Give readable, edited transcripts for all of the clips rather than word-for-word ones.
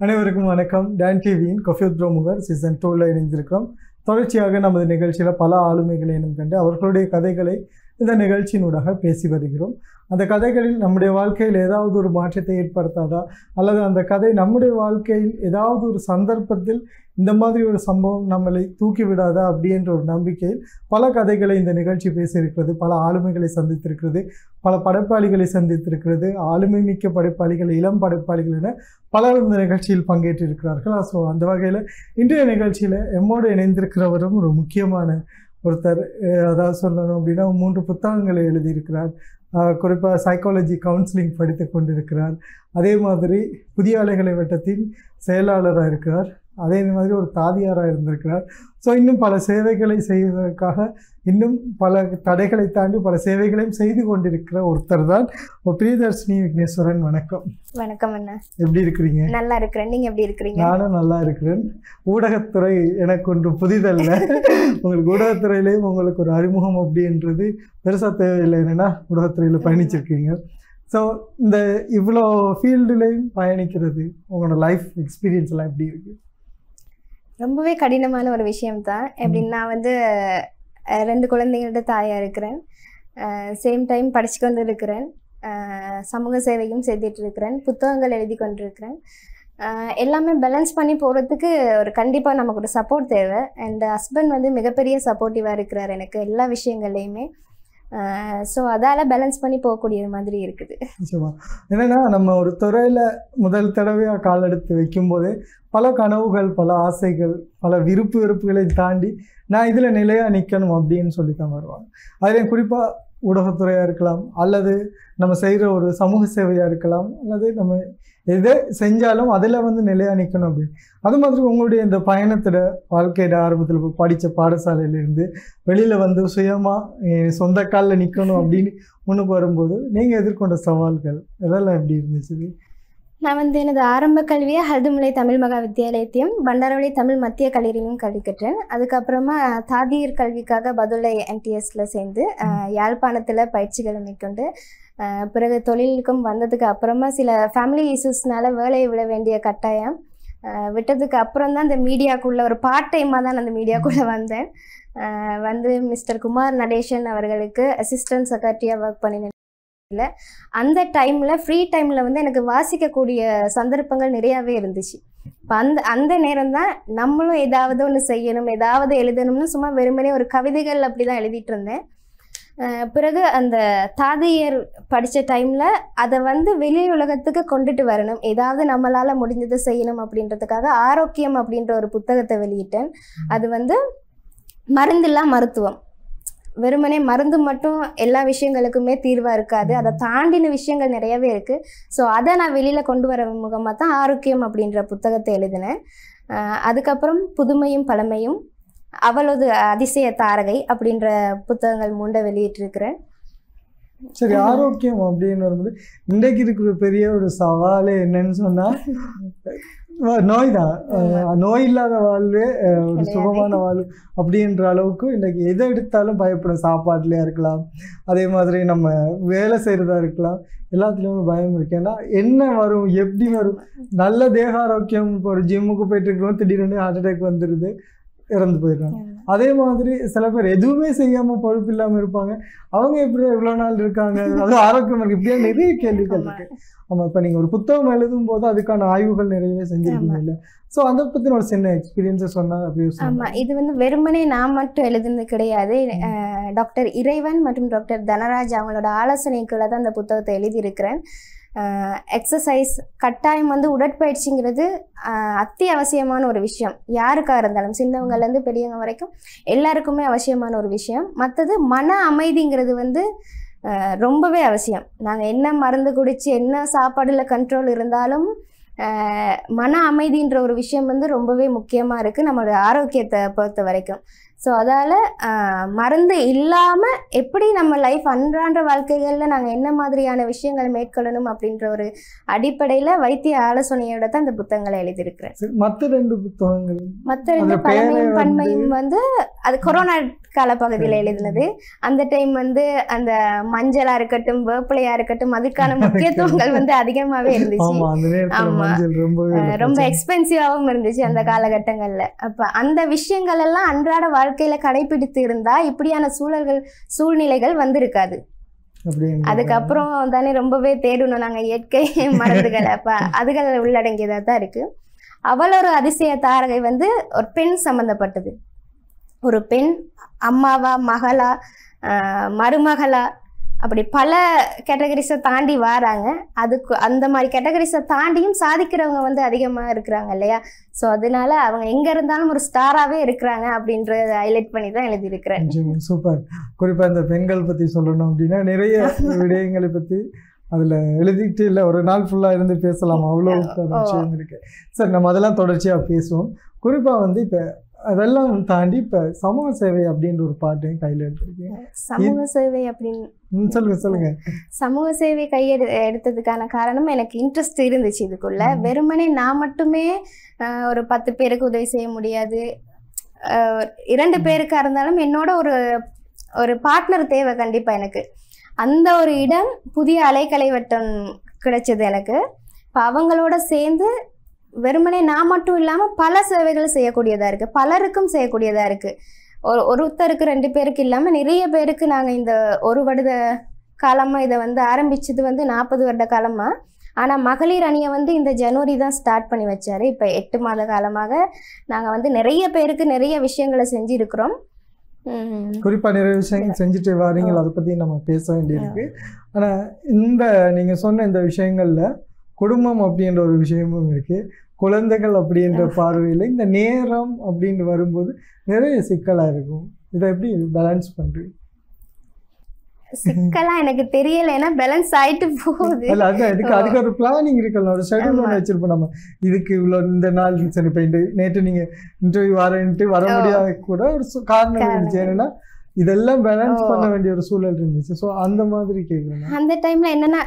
அனைவருக்கும் வணக்கம். டான் டிவியின் காஃபி வித் ப்ரோமுகர் சீசன் 2ல் இணைந்திருக்கிறோம். தொடர்ச்சியாக நமது நிகழ்ச்சியில் பல ஆளுமைகளை இனம் கண்டு அவர்களுடைய கதைகளை இந்த நிகழ்ச்சியினூடாக பேசி வருகிறோம். அந்த கதைகளில் நம்முடைய வாழ்க்கையில் ஏதாவது ஒரு மாற்றத்தை ஏற்படுத்தாதா, அல்லது அந்த கதை நம்முடைய வாழ்க்கையில் ஏதாவது ஒரு சந்தர்ப்பத்தில் இந்த மாதிரி ஒரு சம்பவம் நம்மளை தூக்கி விடாதா அப்படின்ற ஒரு நம்பிக்கையில் பல கதைகளை இந்த நிகழ்ச்சி பேசியிருக்கிறது. பல ஆளுமைகளை சந்தித்திருக்கிறது, பல படைப்பாளிகளை சந்தித்திருக்கிறது, ஆளுமை மிக்க படைப்பாளிகள், இளம் படைப்பாளிகள் என பலரும் இந்த நிகழ்ச்சியில் பங்கேற்றிருக்கிறார்கள். ஸோ அந்த வகையில் இன்றைய நிகழ்ச்சியில் எம்மோடு இணைந்திருக்கிறவரும் ஒரு முக்கியமான ஒருத்தர். அதாவது சொல்லணும் அப்படின்னா 3 புத்தகங்களை எழுதியிருக்கிறார். குறிப்பாக சைக்காலஜி கவுன்சிலிங் படித்து கொண்டிருக்கிறார். அதே மாதிரி புதிய அலைகளை வட்டத்தின் செயலாளராக இருக்கிறார். அதே மாதிரி ஒரு தாதியாராக இருந்திருக்கிறார். ஸோ இன்னும் பல சேவைகளை செய்வதற்காக இன்னும் பல தடைகளை தாண்டி பல சேவைகளையும் செய்து கொண்டிருக்கிற ஒருத்தர் தான் பிரியதர்ஷினி விக்னேஸ்வரன். வணக்கம். வணக்கம் அண்ணா. எப்படி இருக்கிறீங்க? நல்லா இருக்கிறேன். நீங்க எப்படி இருக்கிறீங்க? நானும் நல்லா இருக்கிறேன். ஊடகத்துறை எனக்கு ஒன்று புதிதல்ல. உங்களுக்கு ஊடகத்துறையிலையும் உங்களுக்கு ஒரு அறிமுகம் அப்படின்றது பெருசாக தேவையில்லை. என்னென்னா ஊடகத்துறையில் பயணிச்சிருக்கீங்க. ஸோ இந்த இவ்வளோ ஃபீல்டுலேயும் பயணிக்கிறது உங்களோட லைஃப் எக்ஸ்பீரியன்ஸ் எல்லாம் எப்படி இருக்குது? ரொம்பவே கடினமான ஒரு விஷயம்தான். எப்படின்னா நான் 2 குழந்தைங்கள்ட்ட தாயாக இருக்கிறேன். சேம் டைம் படித்து கொண்டு இருக்கிறேன். சமூக சேவையும் செய்துட்டு இருக்கிறேன். புத்தகங்கள் எழுதி கொண்டிருக்கிறேன். எல்லாமே பேலன்ஸ் பண்ணி போகிறதுக்கு கண்டிப்பாக நமக்கு ஒரு சப்போர்ட் தேவை. அண்ட் ஹஸ்பண்ட் மிகப்பெரிய சப்போர்ட்டிவாக இருக்கிறார் எனக்கு எல்லா விஷயங்கள்லையுமே. ஸோ அதால் பேலன்ஸ் பண்ணி போகக்கூடிய மாதிரி இருக்குது. நிச்சயமாக. என்னென்னா நம்ம ஒரு துறையில் முதல் தடவையாக கால் எடுத்து வைக்கும்போது பல கனவுகள், பல ஆசைகள், பல வெறுப்புகளை தாண்டி நான் இதில் நிலையாக நிற்கணும் அப்படின்னு சொல்லி தான் வருவாங்க. அதில் குறிப்பாக ஊடகத்துறையாக இருக்கலாம், அல்லது நம்ம செய்கிற ஒரு சமூக சேவையாக இருக்கலாம், அல்லது நம்ம எதை செஞ்சாலும் அதில் நிலையாக நிற்கணும் அப்படின்னு. அது மாதிரி உங்களுடைய இந்த பயணத்தில் வாழ்க்கையோட ஆரம்பத்தில் படித்த பாடசாலையிலேருந்து வெளியில் சுயமாக சொந்த காலில் நிற்கணும் அப்படின்னு முன்னுக்கு வரும்போது நீங்கள் எதிர்கொண்ட சவால்கள் இதெல்லாம் எப்படி இருந்துச்சு? நான் எனது ஆரம்ப கல்வியை ஹல்துமலை தமிழ் மகா வித்தியாலயத்தையும் பண்டாரவளி தமிழ் மத்திய கல்லூரியிலும் கற்பிக்கிறேன். அதுக்கப்புறமா தாதியர் கல்விக்காக பதுளை NTSல சேர்ந்து யாழ்ப்பாணத்தில் பயிற்சிகளை மேற்கொண்டு பிறகு தொழிலுக்கும் வந்ததுக்கு அப்புறமா சில ஃபேமிலி இஷ்யூஸ்னால வேலையை விட வேண்டிய கட்டாயம் விட்டதுக்கு அப்புறம் தான் அந்த மீடியாக்குள்ளே ஒரு பார்ட் டைமாக தான் அந்த மீடியாக்குள்ளே வந்தேன். மிஸ்டர் குமார் நடேசன் அவர்களுக்கு அசிஸ்டன்ட் செக்ரட்டரியாக ஒர்க் பண்ணினேன். அந்த டைமில் ஃப்ரீ டைமில் எனக்கு வாசிக்கக்கூடிய சந்தர்ப்பங்கள் நிறையாவே இருந்துச்சு. இப்போ அந்த நேரம் தான் நம்மளும் ஏதாவது ஒன்று செய்யணும், ஏதாவது எழுதணும்னு சும்மா வெறுமனே ஒரு கவிதைகள் அப்படி தான் எழுதிட்டு இருந்தேன். பிறகு அந்த தாதியர் படித்த டைமில் அதை வெளி உலகத்துக்கு கொண்டுட்டு வரணும், ஏதாவது நம்மளால் முடிஞ்சதை செய்யணும் அப்படின்றதுக்காக ஆரோக்கியம் அப்படின்ற ஒரு புத்தகத்தை வெளியிட்டேன். அது மருந்தில்லா மருத்துவம். வெறுமனே மருந்து மட்டும் எல்லா விஷயங்களுக்குமே தீர்வாக இருக்காது, அதை தாண்டின விஷயங்கள் நிறையவே இருக்குது. ஸோ அதை நான் வெளியில் கொண்டு வர முகமாக தான் ஆரோக்கியம் அப்படின்ற புத்தகத்தை எழுதினேன். அதுக்கப்புறம் புதுமையும் பழமையும், அவளது அதிசய தாரகை அப்படின்ற புத்தகங்கள் 3 வெளியிட்டிருக்கிறேன். சரி, ஆரோக்கியம் அப்படின்னு வரும்போது இன்றைக்கு இருக்கிற பெரிய ஒரு சவாலே என்னன்னு சொன்னால் நோய் தான். நோய் இல்லாத வாழ்வே ஒரு சுகமான வாழ்வு அப்படின்ற அளவுக்கு இன்றைக்கி எதை எடுத்தாலும் பயப்படும். சாப்பாட்டுலையாக இருக்கலாம், அதே மாதிரி நம்ம வேலை செய்கிறதா இருக்கலாம், எல்லாத்துலேயுமே பயம் இருக்கு. ஏன்னா என்ன வரும், எப்படி வரும்? நல்ல தேக ஆரோக்கியம், இப்போ ஒரு ஜிம்முக்கு போயிட்டு இருக்கிறோம், திடீர்னு ஹார்ட் அட்டாக் வந்துடுது, இறந்து போயிடுறாங்க. அதே மாதிரி சில பேர் எதுவுமே செய்யாமல் பொறுப்பு இல்லாமல் இருப்பாங்க. அவங்க எப்படி எவ்வளோ நாள் இருக்காங்க, அது ஆரோக்கியம் இருக்குது, இப்படியா நிறைய கேள்விகள் இருக்கு. ஆமாம், இப்போ நீங்கள் ஒரு புத்தகம் எழுதும் போது அதுக்கான ஆய்வுகள் நிறையவே செஞ்சுருக்கீங்க இல்லை? ஸோ அதை பற்றி ஒரு சின்ன எக்ஸ்பீரியன்ஸை சொன்னால் அப்படி. ஆமாம், இது வெறுமனே நான் மட்டும் எழுதுனது கிடையாது. டாக்டர் இறைவன் மற்றும் டாக்டர் தனராஜ் அவங்களோட ஆலோசனைக்குள்ள தான் அந்த புத்தகத்தை எழுதியிருக்கிறேன். எக்ஸசைஸ் கட்டாயம் உடற்பயிற்சிங்கிறது அத்தியாவசியமான ஒரு விஷயம். யாருக்காக இருந்தாலும் சின்னவங்கலேருந்து பெரியவங்க வரைக்கும் எல்லாருக்குமே அவசியமான ஒரு விஷயம். மற்றது மன அமைதிங்கிறது ரொம்பவே அவசியம். நாங்கள் என்ன மருந்து குடித்து என்ன சாப்பாடில் கண்ட்ரோல் இருந்தாலும் மன அமைதின்ற ஒரு விஷயம் ரொம்பவே முக்கியமாக இருக்குது நம்மளோட ஆரோக்கியத்தை பொறுத்த வரைக்கும். ஸோ அதால் மருந்து இல்லாமல் எப்படி நம்ம லைஃப் அன்றாட வாழ்க்கைகளில் நாங்கள் என்ன மாதிரியான விஷயங்களை மேற்கொள்ளணும் அப்படின்ற ஒரு அடிப்படையில் வைத்திய ஆலோசனையோட தான் இந்த புத்தகங்களை எழுதியிருக்கிறேன். மற்ற 2 புத்தகங்கள் மற்ற 2 பழமையும் பன்மையும் வந்து அது கொரோனா காலப்பகுதியில் எழுதினது. அந்த டைம் வந்து அந்த மஞ்சளா இருக்கட்டும் வேப்பிலையா இருக்கட்டும் அதுக்கான முக்கியத்துவங்கள் வந்து அதிகமாகவே இருந்துச்சு. ரொம்ப எக்ஸ்பென்சிவாகவும் இருந்துச்சு அந்த காலகட்டங்கள்ல. அப்ப அந்த விஷயங்கள் எல்லாம் அன்றாட வாழ்க்கையில கடைபிடித்து இருந்தா இப்படியான சூழ்நிலைகள் வந்திருக்காது. அதுக்கப்புறம் தானே ரொம்பவே தேடணும் நாங்க இயற்கை மருந்துகளை. அப்ப அதுகள் உள்ளடங்கியதா தான் இருக்கு. அவள் ஒரு அதிசய தாரகை வந்து ஒரு பெண் சம்பந்தப்பட்டது. ஒரு பெண் அம்மாவா மகளா மருமகளா அப்படி பல கேட்டகரிஸை தாண்டி வராங்க. அதுக்கு அந்த மாதிரி கேட்டகரிஸை தாண்டியும் சாதிக்கிறவங்க வந்து அதிகமாக இருக்கிறாங்க இல்லையா? ஸோ அதனால அவங்க எங்கே இருந்தாலும் ஒரு ஸ்டாராகவே இருக்கிறாங்க அப்படின்றத ஹைலைட் பண்ணி தான் எழுதியிருக்கிறேன். சூப்பர். குறிப்பாக இந்த பெண்கள் பற்றி சொல்லணும் அப்படின்னா நிறைய விடயங்களை பற்றி அதில் எழுதிக்கிட்டு இல்லை ஒரு நாள் ஃபுல்லாக இருந்து பேசலாம், அவ்வளோ விஷயம் இருக்கு. சார் நம்ம அதெல்லாம் தொடர்ச்சியாக பேசுவோம். குறிப்பாக வந்து இப்போ அதெல்லாம் தாண்டி இப்போ சமூக சேவை அப்படின்ற ஒரு பாட்டையும் கையில் எடுத்திருக்கீங்க. சமூக சேவை அப்படின்னு சொல்லுங்க. சமூக சேவை எடுத்ததுக்கான காரணம் எனக்கு இன்ட்ரெஸ்ட் இருந்துச்சு இதுக்குள்ள. வெறுமனே நான் மட்டுமே ஒரு 10 பேருக்கு உதவி செய்ய முடியாது. 2 பேருக்கா இருந்தாலும் என்னோட ஒரு பார்ட்னர் தேவை கண்டிப்பாக எனக்கு. அந்த ஒரு இடம் புதிய அலைக்கலை வட்டம் கிடைச்சது எனக்கு. இப்போ அவங்களோட சேர்ந்து வெறுமனே நான் மட்டும் இல்லாமல் பல சேவைகள் செய்யக்கூடியதாக இருக்குது, பலருக்கும் செய்யக்கூடியதாக இருக்குது. ஒருத்தருக்கு 2 பேருக்கு இல்லாமல் நிறைய பேருக்கு நாங்கள் இந்த 1 வருட காலமாக இதை வந்து ஆரம்பிச்சது வந்து 40 வருட காலமாக. ஆனால் மகளிர் அணியை வந்து இந்த ஜனவரி தான் ஸ்டார்ட் பண்ணி வச்சார். இப்போ 8 மாத காலமாக நாங்கள் வந்து நிறைய பேருக்கு நிறைய விஷயங்களை செஞ்சுருக்கிறோம். குறிப்பாக நிறைய விஷயங்கள் செஞ்சுட்டு வாரீங்க, அதை பற்றி நம்ம பேச வேண்டியிருக்கு. ஆனால் இந்த நீங்கள் சொன்ன இந்த விஷயங்களில் குடும்பம் அப்படின்ற ஒரு விஷயமும் இருக்குது, குழந்தைகள் அப்படின்ற பார்வையில் இந்த நேரம் அப்படின்னு வரும்போது நிறைய சிக்கலாக இருக்கும். இதை எப்படி பேலன்ஸ் பண்ணுறீங்க? சிக்கலா எனக்கு தெரியல, ஏன்னா பேலன்ஸ் ஆயிட்டு போகுது. இல்ல அதான் அதுக்கு ஒரு பிளானிங் இருக்குல்ல, ஒரு ஷெட்யூல் ஒன்று வச்சிருப்போம் நம்ம. இதுக்கு இவ்வளோ இந்த நாள் சரி, இப்போ நேற்று நீங்கள் இன்டர்வியூ வர முடியாத கூட ஒரு காரணம் இருந்துச்சு. ஏன்னா இதெல்லாம் பேலன்ஸ் பண்ண வேண்டிய ஒரு சூழல் இருந்துச்சு. ஸோ அந்த மாதிரி கேட்குறேன். அந்த டைம்ல என்னன்னா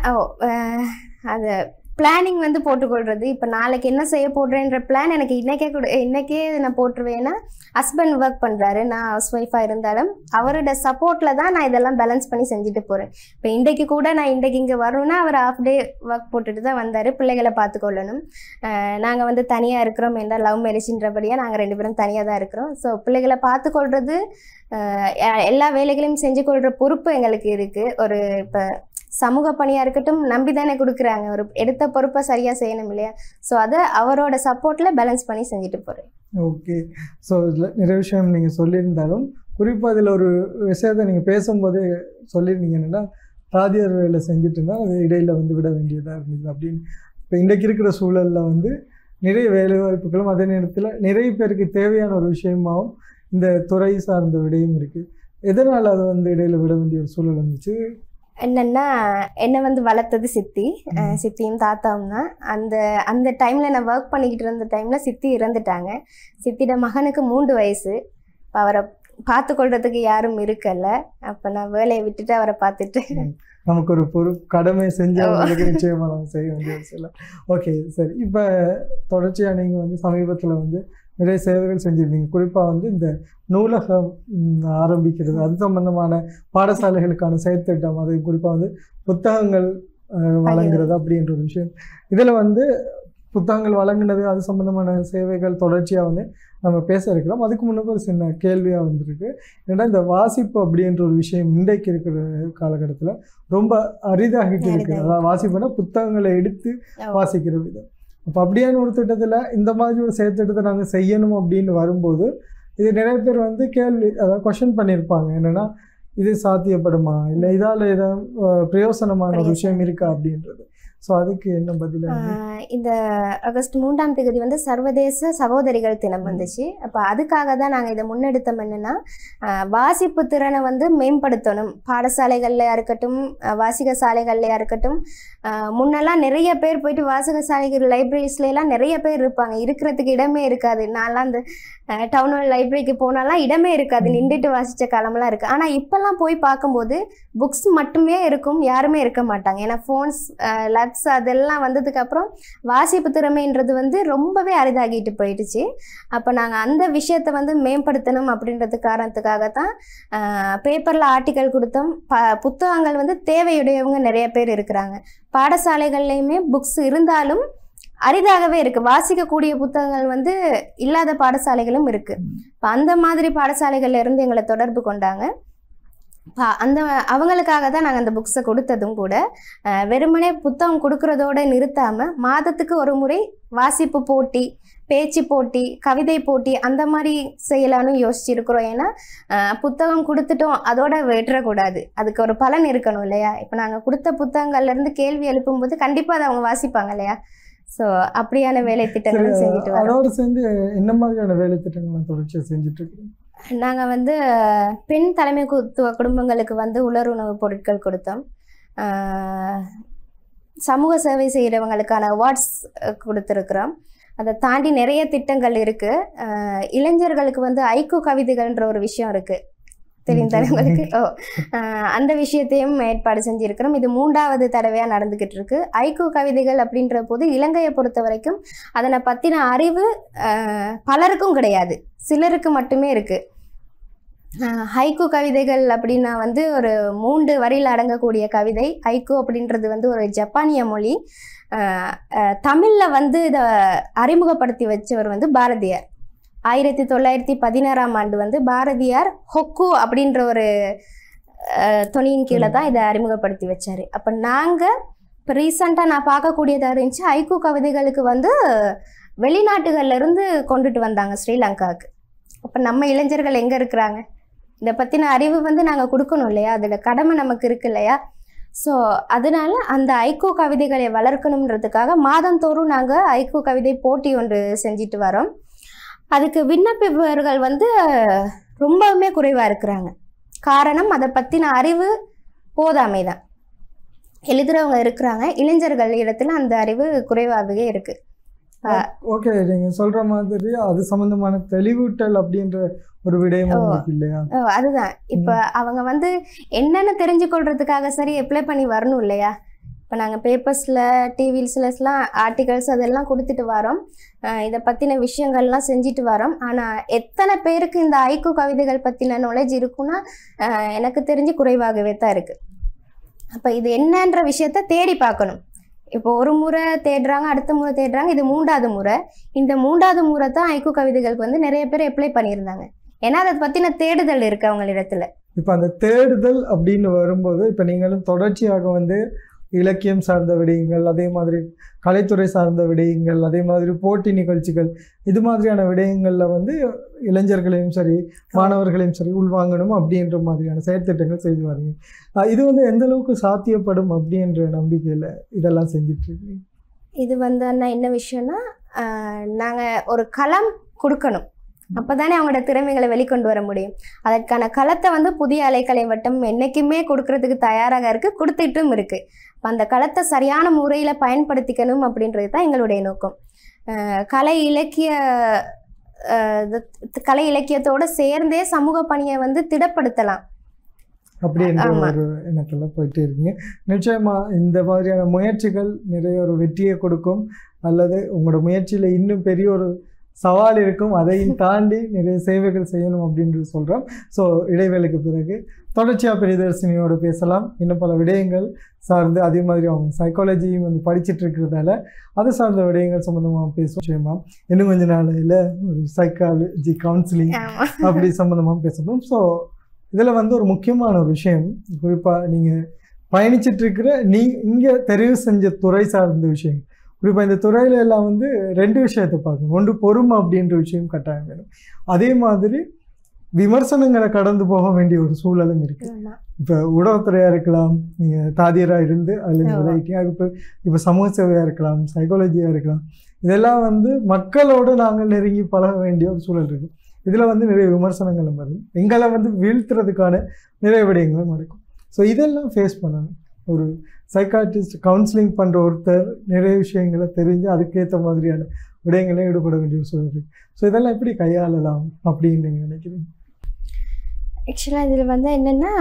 அது பிளானிங் வந்து போட்டுக்கொள்வது. இப்போ நாளைக்கு என்ன செய்ய போடுறேன்ற பிளான் எனக்கு இன்னைக்கே நான் போட்டுருவேன்னா, ஹஸ்பண்ட் ஒர்க் பண்ணுறாரு, நான் ஹவுஸ் ஒய்ஃபாக இருந்தாலும் அவரோட சப்போர்ட்டில் தான் நான் இதெல்லாம் பேலன்ஸ் பண்ணி செஞ்சுட்டு போகிறேன். இப்போ இன்றைக்கு கூட நான் இன்றைக்கு இங்கே வரணும்னா அவர் ஹாஃப் டே ஒர்க் போட்டுட்டு தான் வந்தார். பிள்ளைகளை பார்த்துக்கொள்ளணும். நாங்கள் வந்து தனியாக இருக்கிறோம் என்றால் லவ் மேரேஜின்றபடியாக நாங்கள் 2 பேரும் தனியாக தான் இருக்கிறோம். ஸோ பிள்ளைகளை பார்த்துக்கொள்வது, எல்லா வேலைகளையும் செஞ்சு கொள்கிற பொறுப்பு எங்களுக்கு இருக்குது. ஒரு இப்போ சமூக பணியாக இருக்கட்டும் நம்பி தானே கொடுக்குறாங்க, ஒரு எடுத்த பொறுப்பை சரியாக செய்யணும் இல்லையா? ஸோ அதை அவரோட சப்போர்ட்டில் பேலன்ஸ் பண்ணி செஞ்சுட்டு போகிறேன். ஓகே. ஸோ இதில் நிறைய விஷயம் நீங்கள் சொல்லியிருந்தாலும் குறிப்பாக இதில் ஒரு விஷயத்தை நீங்கள் பேசும்போதே சொல்லியிருந்தீங்க, என்னென்னா தாதியார் வேலை செஞ்சுட்டு இருந்தால் அது இடையில் வந்து விட வேண்டியதாக இருந்தது அப்படின்னு. இப்போ இன்றைக்கு இருக்கிற சூழலில் வந்து நிறைய வேலை வாய்ப்புகளும் அதே நேரத்தில் நிறைய பேருக்கு தேவையான ஒரு விஷயமாகவும் இந்த துறை சார்ந்த விடையும் இருக்குது. எதனால் அதை வந்து இடையில் விட வேண்டிய ஒரு சூழல் வந்துச்சு? என்னென்னா என்னை வந்து வளர்த்தது சித்தியும் தாத்தாவும் தான். அந்த டைமில் நான் ஒர்க் பண்ணிக்கிட்டு இருந்த டைமில் சித்தி இறந்துட்டாங்க. சித்தியோட மகனுக்கு 3 வயசு. இப்போ அவரை பார்த்துக்கொள்றதுக்கு யாரும் இருக்கல. அப்போ நான் வேலையை விட்டுட்டு அவரை பார்த்துட்டு நமக்கு ஒரு கடமை செஞ்சவங்களுக்கு நிச்சயமாக நம்ம செய்ய வேண்டிய சொல்ல. ஓகே சரி. இப்போ தொடர்ச்சியாக நீங்கள் வந்து சமீபத்தில் வந்து நிறைய சேவைகள் செஞ்சுருந்தீங்க. குறிப்பாக வந்து இந்த நூலகம் ஆரம்பிக்கிறது, அது சம்பந்தமான பாடசாலைகளுக்கான செயற்திட்டம், அது குறிப்பாக வந்து புத்தகங்கள் வழங்குறது அப்படின்ற ஒரு விஷயம். இதில் வந்து புத்தகங்கள் வழங்கினது அது சம்பந்தமான சேவைகள் தொடர்ச்சியாக வந்து நம்ம பேச இருக்கிறோம். அதுக்கு முன்னாடி ஒரு சின்ன கேள்வியாக வந்திருக்கு. ஏன்னா இந்த வாசிப்பு அப்படின்ற ஒரு விஷயம் இன்றைக்கு இருக்கிற காலகட்டத்தில் ரொம்ப அரிதாகிட்டு இருக்குது. அதாவது வாசிப்புனா புத்தகங்களை எடுத்து வாசிக்கிற விதம். அப்போ அப்படியான ஒரு திட்டத்தில் இந்த மாதிரி ஒரு செயற்திட்டத்தை நாங்கள் செய்யணும் அப்படின்னு வரும்போது இது நிறைய பேர் வந்து அதாவது கொஷின் பண்ணியிருப்பாங்க. என்னென்னா இது சாத்தியப்படுமா, இல்லை இதால் ஏதாவது பிரயோசனமான ஒரு விஷயம் இருக்கா அப்படின்றது. ஸோ அதுக்கு என்ன பதில்? இந்த ஆகஸ்ட் 3ஆம் தேதி வந்து சர்வதேச சகோதரிகள் தினம் வந்துச்சு. அப்போ அதுக்காக தான் நாங்கள் இதை முன்னெடுத்தோம். என்னென்னா வாசிப்பு திறனை வந்து மேம்படுத்தணும். பாடசாலைகள்லையா இருக்கட்டும், வாசிக சாலைகள்லையா இருக்கட்டும். முன்னெல்லாம் நிறைய பேர் போயிட்டு வாசக சாலைகள் லைப்ரரிஸ்லாம் நிறைய பேர் இருப்பாங்க, இருக்கிறதுக்கு இடமே இருக்காது. நான்லாம் அந்த டவுன் ஹால் லைப்ரரிக்கு போனாலாம் இடமே இருக்காது, நின்றுட்டு வாசித்த காலமெல்லாம் இருக்குது. ஆனால் இப்போல்லாம் போய் பார்க்கும்போது புக்ஸ் மட்டுமே இருக்கும், யாருமே இருக்க மாட்டாங்க. ஏன்னா ஃபோன்ஸ், லேப்ஸ் அதெல்லாம் வந்ததுக்கப்புறம் வாசிப்பு திறமைன்றது வந்து ரொம்பவே அரிதாகிட்டு போயிடுச்சு. அப்போ நாங்கள் அந்த விஷயத்தை வந்து மேம்படுத்தணும் அப்படின்றது காரணத்துக்காக தான் பேப்பரில் ஆர்டிக்கல் கொடுத்தோம். புத்தகங்கள் வந்து தேவையுடையவங்க நிறைய பேர் இருக்கிறாங்க. பாடசாலைகள்லையுமே புக்ஸ் இருந்தாலும் அரிதாகவே இருக்குது. வாசிக்கக்கூடிய புத்தகங்கள் வந்து இல்லாத பாடசாலைகளும் இருக்குது. இப்போ அந்த மாதிரி பாடசாலைகள்ல இருந்து எங்களை தொடர்பு கொண்டாங்க. அந்த அவங்களுக்காக தான் நாங்கள் அந்த புக்ஸை கொடுத்ததும் கூட. வெறுமனே புத்தகம் கொடுக்கறதோடு நிறுத்தாமல் மாதத்துக்கு ஒரு முறை வாசிப்பு போட்டி, பேச்சு போட்டி, கவிதை போட்டி அந்த மாதிரி செய்யலான்னு யோசிச்சிருக்கிறோம். ஏன்னா புத்தகம் கொடுத்துட்டோம் அதோட விட்டுறக்கூடாது, அதுக்கு ஒரு பலன் இருக்கணும் இல்லையா? இப்போ நாங்கள் கொடுத்த புத்தகங்கள்லேருந்து கேள்வி எழுப்பும்போது கண்டிப்பாக அதை அவங்க வாசிப்பாங்க இல்லையா? ஸோ அப்படியான வேலை திட்டங்களும் செஞ்சுட்டு வரோம். அதோடு சேர்ந்து என்ன மாதிரியான வேலை திட்டங்கள் தொடர்ச்சியாக செஞ்சுட்டு இருக்கோம்? நாங்கள் வந்து பெண் தலைமைத்துவ குடும்பங்களுக்கு வந்து உலருணவு பொருட்கள் கொடுத்தோம். சமூக சேவை செய்கிறவங்களுக்கான அவார்ட்ஸ் கொடுத்துருக்குறோம். அதை தாண்டி நிறைய திட்டங்கள் இருக்குது. இளைஞர்களுக்கு வந்து ஐக்கூ கவிதைகள்ன்ற ஒரு விஷயம் இருக்குது, தெரியும் தலைவங்களுக்கு. அந்த விஷயத்தையும் ஏற்பாடு செஞ்சுருக்கிறோம். இது 3வது தடவையாக நடந்துக்கிட்டு இருக்கு. ஐக்கூ கவிதைகள் அப்படின்ற போது இலங்கையை பொறுத்த வரைக்கும் அதனை பற்றின அறிவு பலருக்கும் கிடையாது, சிலருக்கு மட்டுமே இருக்குது. ஹைக்கூ கவிதைகள் அப்படின்னா வந்து ஒரு 3 வரியில் அடங்கக்கூடிய கவிதை. ஹைக்கூ அப்படின்றது வந்து ஒரு ஜப்பானிய மொழி. தமிழில் வந்து இதை அறிமுகப்படுத்தி வச்சவர் வந்து பாரதியார். 1916ஆம் ஆண்டு வந்து பாரதியார் ஹொக்கு அப்படின்ற ஒரு தொனியின் கீழே தான் இதை அறிமுகப்படுத்தி வச்சார். அப்போ நாங்கள் இப்போ ரீசண்டாக நான் பார்க்கக்கூடியதாக இருந்துச்சு, ஐக்கூ கவிதைகளுக்கு வந்து வெளிநாட்டுகள்லேருந்து கொண்டுட்டு வந்தாங்க ஸ்ரீலங்காவுக்கு. அப்போ நம்ம இளைஞர்கள் எங்கே இருக்கிறாங்க? இதை பற்றின அறிவு வந்து நாங்கள் கொடுக்கணும் இல்லையா? அதில் கடமை நமக்கு இருக்கு இல்லையா? ஸோ அதனால அந்த ஐக்கூ கவிதைகளை வளர்க்கணுன்றதுக்காக மாதந்தோறும் நாங்கள் ஐக்கூ கவிதை போட்டி ஒன்று செஞ்சுட்டு வரோம். அதுக்கு விண்ணப்பிப்பவர்கள் வந்து ரொம்பவுமே குறைவாக இருக்கிறாங்க. காரணம் அதை பற்றின அறிவு போதாமை தான். எழுதுகிறவங்க இருக்கிறாங்க, இளைஞர்கள் இடத்துல அந்த அறிவு குறைவாகவே இருக்குது. ஓகே, நீங்கள் சொல்கிற மாதிரி அது சம்மந்தமான தெளிவூட்டல் அப்படின்ற ஒரு விடயம் இல்லையா? அதுதான். இப்போ அவங்க வந்து என்னென்னு தெரிஞ்சுக்கொள்றதுக்காக சரி அப்ளை பண்ணி வரணும் இல்லையா? இப்போ நாங்கள் பேப்பர்ஸில், டிவிஸ்லாம் ஆர்டிகல்ஸ் அதெல்லாம் கொடுத்துட்டு வரோம், இதை பற்றின விஷயங்கள்லாம் செஞ்சுட்டு வரோம். ஆனால் எத்தனை பேருக்கு இந்த ஐக்கூ கவிதைகள் பற்றின நாலேஜ் இருக்குன்னா எனக்கு தெரிஞ்சு குறைவாகவே தான் இருக்குது. அப்போ இது என்னன்ற விஷயத்த தேடி பார்க்கணும். இப்போ ஒரு முறை தேடுறாங்க, அடுத்த முறை தேடுறாங்க, இது 3வது முறை. இந்த 3வது முறை தான் ஐக்கூ கவிதைகளுக்கு வந்து நிறைய பேர் அப்ளை பண்ணியிருந்தாங்க. ஏன்னா அதை பற்றின தேடுதல் இருக்குது அவங்களிடத்துல. இப்போ அந்த தேடுதல் அப்படின்னு வரும்போது இப்போ நீங்களும் தொடர்ச்சியாக வந்து இலக்கியம் சார்ந்த விடயங்கள், அதே மாதிரி கலைத்துறை சார்ந்த விடயங்கள், அதே மாதிரி போட்டி நிகழ்ச்சிகள், இது மாதிரியான விடயங்களில் வந்து இளைஞர்களையும் சரி மாணவர்களையும் சரி உள்வாங்கணும் அப்படின்ற மாதிரியான செயற்திட்டங்கள் செய்து வரீங்க. இது வந்து எந்த அளவுக்கு சாத்தியப்படும் அப்படின்ற நம்பிக்கையில் இதெல்லாம் செஞ்சிட்ருக்கீங்க? இது வந்து அண்ணா என்ன விஷயம்னா, நாங்கள் ஒரு களம் கொடுக்கணும், அப்போ தானே அவங்களோட திறமைகளை வெளிக்கொண்டு வர முடியும். அதற்கான களத்தை வந்து புதிய அலைக்கலை வட்டம் என்றைக்குமே கொடுக்கறதுக்கு தயாராக இருக்குது, கொடுத்துட்டும் இருக்குது. அந்த களத்தை சரியான முறையில் பயன்படுத்திக்கணும் அப்படின்றது தான் எங்களுடைய நோக்கம். கலை இலக்கியத்தோடு சேர்ந்தே சமூக பணியை வந்து திடப்படுத்தலாம் அப்படின்ற ஒரு எண்ணத்தில் போயிட்டே இருக்கீங்க. நிச்சயமாக இந்த மாதிரியான முயற்சிகள் நிறைய ஒரு வெற்றியை கொடுக்கும், அல்லது உங்களோட முயற்சியில் இன்னும் பெரிய ஒரு சவால் இருக்கும், அதையும் தாண்டி நிறைய சேவைகள் செய்யணும் அப்படின்றது சொல்கிறோம். ஸோ இடைவேளைக்கு பிறகு தொடர்ச்சியாக பிரியதர்ஷினியோடு பேசலாம். இன்னும் பல விடயங்கள் சார்ந்து, அதே மாதிரி அவங்க சைக்காலஜியும் வந்து படிச்சுட்டு இருக்கிறதால அது சார்ந்த விடயங்கள் சம்மந்தமாக பேசுவோம். இன்னும் கொஞ்சம் நாளையில் ஒரு சைக்காலஜி கவுன்சிலிங் அப்படி சம்மந்தமாக பேசணும். ஸோ இதில் வந்து ஒரு முக்கியமான ஒரு விஷயம், குறிப்பாக நீங்கள் பயணிச்சிட்ருக்கிற இங்கே தெரிவு செஞ்ச துறை சார்ந்த விஷயம், குறிப்பாக இந்த துறையில எல்லாம் வந்து 2 விஷயத்தை பார்க்கணும். ஒன்று பொறுமை அப்படின்ற விஷயம் கட்டாயம் வேணும். அதே மாதிரி விமர்சனங்களை கடந்து போக வேண்டிய ஒரு சூழலும் இருக்குது. இப்போ உடவுத்துறையாக இருக்கலாம், நீங்கள் தாதியராக இருந்து அதில் விளையாட்டி, அதுக்கு இப்போ சமூக சேவையாக இருக்கலாம், சைக்காலஜியாக இருக்கலாம், இதெல்லாம் வந்து மக்களோடு நாங்கள் நெருங்கி பழக வேண்டிய ஒரு சூழல் இருக்குது. இதில் வந்து நிறைய விமர்சனங்களும் வரும், எங்களை வந்து வீழ்த்துறதுக்கான நிறைய விடயங்களும் நடக்கும். ஸோ இதெல்லாம் ஃபேஸ் பண்ணணும். ஒரு சைக்காட்ரிஸ்ட் கவுன்சிலிங் பண்ணுற ஒருத்தர் நிறைய விஷயங்களை தெரிஞ்சு அதுக்கேற்ற மாதிரியான விடயங்களே ஈடுபட வேண்டிய ஒரு சூழல் இருக்குது. ஸோ இதெல்லாம் எப்படி கையாளலாம் அப்படின்னு நீங்கள் நினைக்கிறீங்க? ஆக்சுவலாக இதில் வந்து என்னென்னா,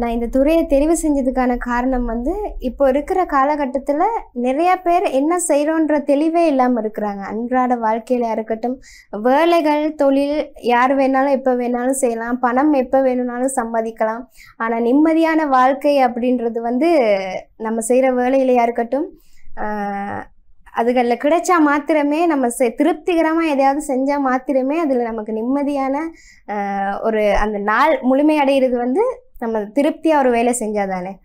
நான் இந்த துறையை தெரிவு செஞ்சதுக்கான காரணம் வந்து இப்போ இருக்கிற காலகட்டத்தில் நிறையா பேர் என்ன செய்கிறோன்ற தெளிவே இல்லாமல் இருக்கிறாங்க. அன்றாட வாழ்க்கையில் இருக்கட்டும், வேலைகள், தொழில் யார் வேணாலும் எப்போ வேணாலும் செய்யலாம், பணம் எப்போ வேணும்னாலும் சம்பாதிக்கலாம். ஆனால் நிம்மதியான வாழ்க்கை அப்படின்றது வந்து நம்ம செய்கிற வேலையிலையா இருக்கட்டும், அதுகளில் கிடைச்சா மாத்திரமே, நம்ம திருப்திகரமாக எதையாவது செஞ்சால் மாத்திரமே அதில் நமக்கு நிம்மதியான ஒரு அந்த நாள் முழுமையடைகிறது வந்து நம்ம திருப்தியாக ஒரு வேலை செஞ்சால் தானே.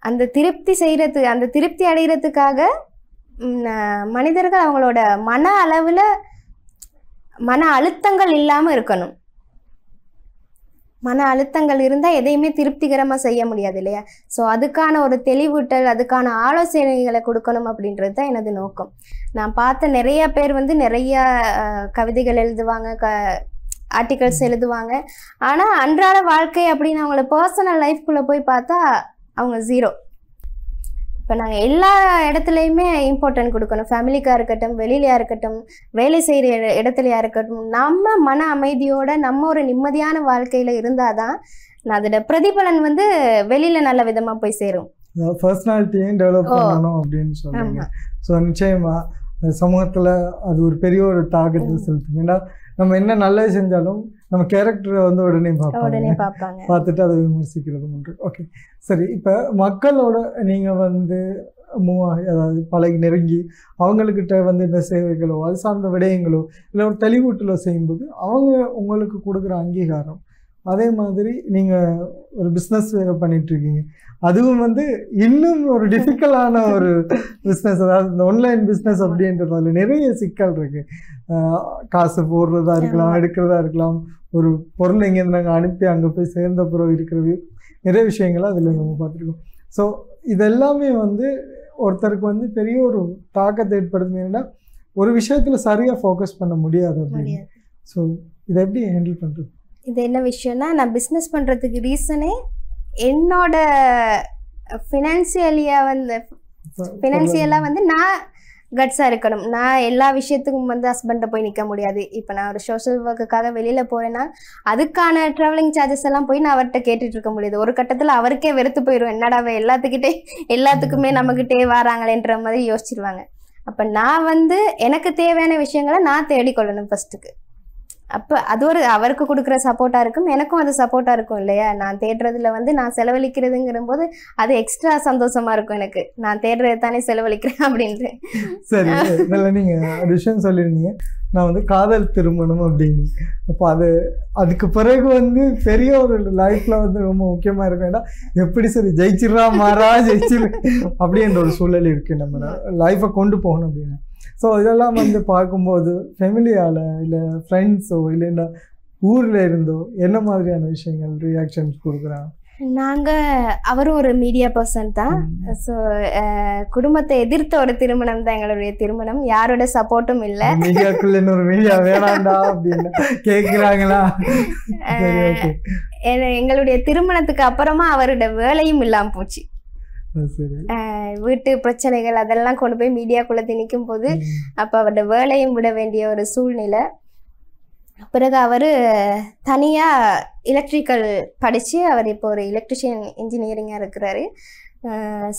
அந்த திருப்தி அடைகிறதுக்காக மனிதர்கள் அவங்களோட மன அழுத்தங்கள் இல்லாமல் இருக்கணும். மன அழுத்தங்கள் இருந்தால் எதையுமே திருப்திகரமாக செய்ய முடியாது இல்லையா. ஸோ அதுக்கான ஒரு தெளிவூட்டல், அதுக்கான ஆலோசனைகளை கொடுக்கணும் அப்படின்றது தான் எனது நோக்கம். நான் பார்த்த நிறைய பேர் வந்து நிறைய கவிதைகள் எழுதுவாங்க, ஆர்டிகல்ஸ் எழுதுவாங்க. ஆனால் அன்றாட வாழ்க்கை அப்படின்னு அவங்கள பர்சனல் லைஃப்குள்ளே போய் பார்த்தா அவங்க ஜீரோ. இப்போ நாங்கள் எல்லா இடத்துலையுமே இம்பார்ட்டன்ட் கொடுக்கணும். ஃபேமிலிக்காக இருக்கட்டும், வெளியிலையா இருக்கட்டும், வேலை செய்கிற இடத்துலையா இருக்கட்டும், நம்ம மன அமைதியோட நம்ம ஒரு நிம்மதியான வாழ்க்கையில் இருந்தால் தான் அதோட பிரதிபலன் வந்து வெளியில் நல்ல விதமாக போய் சேரும். பர்சனாலிட்டியும் டெவலப் பண்ணணும் அப்படின்னு சொல்லுவாங்க. ஸோ நிச்சயமாக சமூகத்தில் அது ஒரு பெரிய ஒரு தாக்கத்தை செலுத்தும். ஏன்னா நம்ம என்ன நல்லது செஞ்சாலும் நம்ம கேரக்டரை வந்து உடனே பார்ப்பாங்க, பார்த்துட்டு அதை விமர்சிக்கிறது ஒன்று. ஓகே, சரி. இப்போ மக்களோட நீங்கள் வந்து மூவ் ஆகி, அதாவது பழகி நெருங்கி அவங்கக்கிட்ட வந்து இந்த சேவைகளோ அது சார்ந்த விடயங்களோ இல்லை ஒரு தெளிவூட்டலோ செய்யும்போது அவங்க உங்களுக்கு கொடுக்குற அங்கீகாரம், அதே மாதிரி நீங்கள் ஒரு பிஸ்னஸ் வேறு பண்ணிகிட்ருக்கீங்க, அதுவும் வந்து இன்னும் ஒரு டிஃபிகல்ட்டான ஒரு பிஸ்னஸ். அதாவது இந்த ஆன்லைன் பிஸ்னஸ் அப்படின்றதால நிறைய சிக்கல் இருக்குது. காசு போடுறதா இருக்கலாம், எடுக்கிறதா இருக்கலாம், ஒரு பொருள் எங்கேருந்து நாங்கள் அனுப்பி அங்கே போய் சேர்ந்த பிறகு இருக்கிறது நிறைய விஷயங்களை அதில் நம்ம பார்த்துருக்கோம். ஸோ இதெல்லாமே வந்து ஒருத்தருக்கு வந்து பெரிய ஒரு தாக்கத்தை ஏற்படுத்துனா ஒரு விஷயத்தில் சரியாக ஃபோக்கஸ் பண்ண முடியாது அப்படின்னு. ஸோ இதை எப்படி ஹேண்டில் பண்ணுறது? இது என்ன விஷயம்னா, நான் பிஸ்னஸ் பண்ணுறதுக்கு ரீசனே என்னோட ஃபினான்சியலாக வந்து நான் கட்ஸாக இருக்கணும். நான் எல்லா விஷயத்துக்கும் வந்து ஹஸ்பண்டை போய் நிற்க முடியாது. இப்போ நான் ஒரு சோஷியல் ஒர்க்குக்காக வெளியில் போகிறேன்னா அதுக்கான ட்ராவலிங் சார்ஜஸ் எல்லாம் போய் நான் அவர்கிட்ட கேட்டுட்டு இருக்க முடியாது. ஒரு கட்டத்தில் அவருக்கே வெறுத்து போயிடும், என்னடாவே எல்லாத்துக்குமே நம்மக்கிட்டே வராங்களேன்ற மாதிரி யோசிச்சிருவாங்க. அப்போ நான் வந்து எனக்கு தேவையான விஷயங்களை நான் தேடிக்கொள்ளணும் ஃபஸ்ட்டுக்கு. அப்போ அது ஒரு அவருக்கு கொடுக்குற சப்போர்ட்டாக இருக்கும், எனக்கும் அது சப்போர்ட்டாக இருக்கும் இல்லையா. நான் தேடுறதுல வந்து நான் செலவழிக்கிறதுங்கிற போது அது எக்ஸ்ட்ரா சந்தோஷமாக இருக்கும் எனக்கு. நான் தேடுறது தானே செலவழிக்கிறேன் அப்படின்ட்டு. சரி, இதில் நீங்கள் ஒரு விஷயம் சொல்லியிருந்தீங்க, நான் வந்து காதல் திருமணம் அப்படின்னு. அப்போ அதுக்கு பிறகு வந்து பெரிய ஒரு லைஃப்பில் வந்து ரொம்ப முக்கியமாக இருக்கும். ஏன்னா எப்படி சரி ஜெயிச்சிரு அப்படின்ற ஒரு சூழல் இருக்குது. நம்ம லைஃப்பை கொண்டு போகணும் அப்படின்னு. ஸோ இதெல்லாம் வந்து பார்க்கும்போது ஃபேமிலியால் இல்லை ஃப்ரெண்ட்ஸோ இல்லைன்னா ஊரில் இருந்தோ என்ன மாதிரியான விஷயங்கள் ரியாக்ஷன்ஸ் கொடுக்குறாங்க? அவரும் ஒரு மீடியா பர்சன் தான். ஸோ குடும்பத்தை எதிர்த்த ஒரு திருமணம் தான் எங்களுடைய திருமணம். யாரோட சப்போர்ட்டும் இல்லை. மீடியாக்குள்ள இன்னொரு மீடியா வேணாண்டா அப்படின்னு கேட்குறாங்களா? எங்களுடைய திருமணத்துக்கு அப்புறமா அவரோட வேலையும் இல்லாமல் போச்சு. வீட்டு பிரச்சனைகள் அதெல்லாம் கொண்டு போய் மீடியாக்குள்ள திணிக்கும் போது அப்போ அவரோட வேலையும் விட வேண்டிய ஒரு சூழ்நிலை. பிறகு அவர் தனியாக எலக்ட்ரிக்கல் படித்து அவர் இப்போ ஒரு எலக்ட்ரிஷியன் இன்ஜினியரிங்காக இருக்கிறாரு.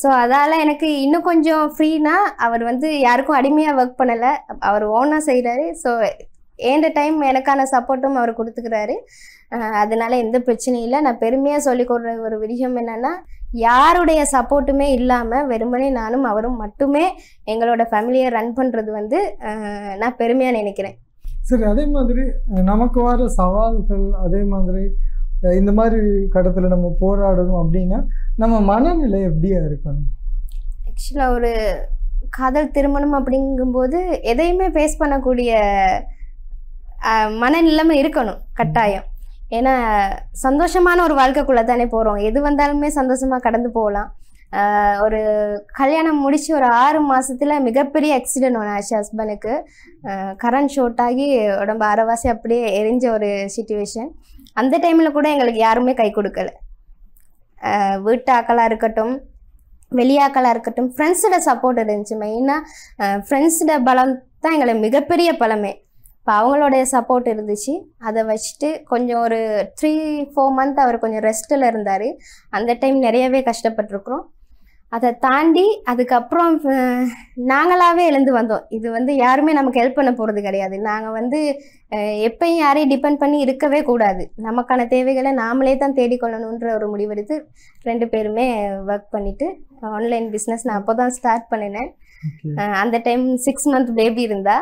ஸோ அதால் எனக்கு இன்னும் கொஞ்சம் ஃப்ரீனா, அவர் வந்து யாருக்கும் அடிமையாக ஒர்க் பண்ணலை, அவர் ஓனாக செய்கிறாரு. ஸோ ஏண்ட டைம் எனக்கான சப்போர்ட்டும் அவர் கொடுத்துக்கிறாரு. அதனால எந்த பிரச்சனையும் இல்லை. நான் பெருமையாக சொல்லிக்கொடுற ஒரு விஷயம் என்னென்னா, யாருடைய சப்போர்ட்டுமே இல்லாமல் வெறுமனே நானும் அவரும் மட்டுமே எங்களோட ஃபேமிலியை ரன் பண்ணுறது வந்து நான் பெருமையாக நினைக்கிறேன். சரி, அதே மாதிரி நமக்கு வர சவால்கள், அதே மாதிரி இந்த மாதிரி கடத்தில் நம்ம போராடணும் அப்படின்னா நம்ம மனநிலை எப்படியா இருக்கணும்? ஆக்சுவலாக ஒரு காதல் திருமணம் அப்படிங்கும்போது எதையுமே ஃபேஸ் பண்ணக்கூடிய மனநிலைமை இருக்கணும் கட்டாயம். ஏன்னா சந்தோஷமான ஒரு வாழ்க்கைக்குள்ளே தானே போகிறோம், எது வந்தாலுமே சந்தோஷமாக கடந்து போகலாம். ஒரு கல்யாணம் முடித்து ஒரு 6 மாதத்தில் மிகப்பெரிய ஆக்சிடென்ட் ஒன்று ஆச்சு ஹஸ்பண்டுக்கு. கரண்ட் ஷார்ட் ஆகி உடம்பு அரைவாசி அப்படியே எரிஞ்ச ஒரு சிச்சுவேஷன். அந்த டைமில் கூட எங்களுக்கு யாருமே கை கொடுக்கல. வீட்டு ஆக்களாக இருக்கட்டும், வெளியாக்களாக இருக்கட்டும், ஃப்ரெண்ட்ஸோட சப்போர்ட் இருந்துச்சு. மெயினாக ஃப்ரெண்ட்ஸோட பலம் தான் எங்களுக்கு மிகப்பெரிய பலமே. இப்போ அவங்களுடைய சப்போர்ட் இருந்துச்சு. அதை வச்சுட்டு கொஞ்சம் ஒரு 3-4 மந்த் அவர் கொஞ்சம் ரெஸ்ட்டில் இருந்தார். அந்த டைம் நிறையவே கஷ்டப்பட்டுருக்குறோம். அதை தாண்டி அதுக்கப்புறம் நாங்களாகவே எழுந்து வந்தோம். இது வந்து யாருமே நமக்கு ஹெல்ப் பண்ண போகிறது கிடையாது. நாங்கள் எப்பயும் யாரையும் டிபெண்ட் பண்ணி இருக்கவே கூடாது. நமக்கான தேவைகளை நாமளே தான் தேடிக்கொள்ளணுன்ற ஒரு முடிவெடுத்து 2 பேருமே ஒர்க் பண்ணிவிட்டு ஆன்லைன் பிஸ்னஸ் நான் அப்போ தான் ஸ்டார்ட் பண்ணினேன். அந்த டைம் 6 மந்த் பேபி இருந்தா.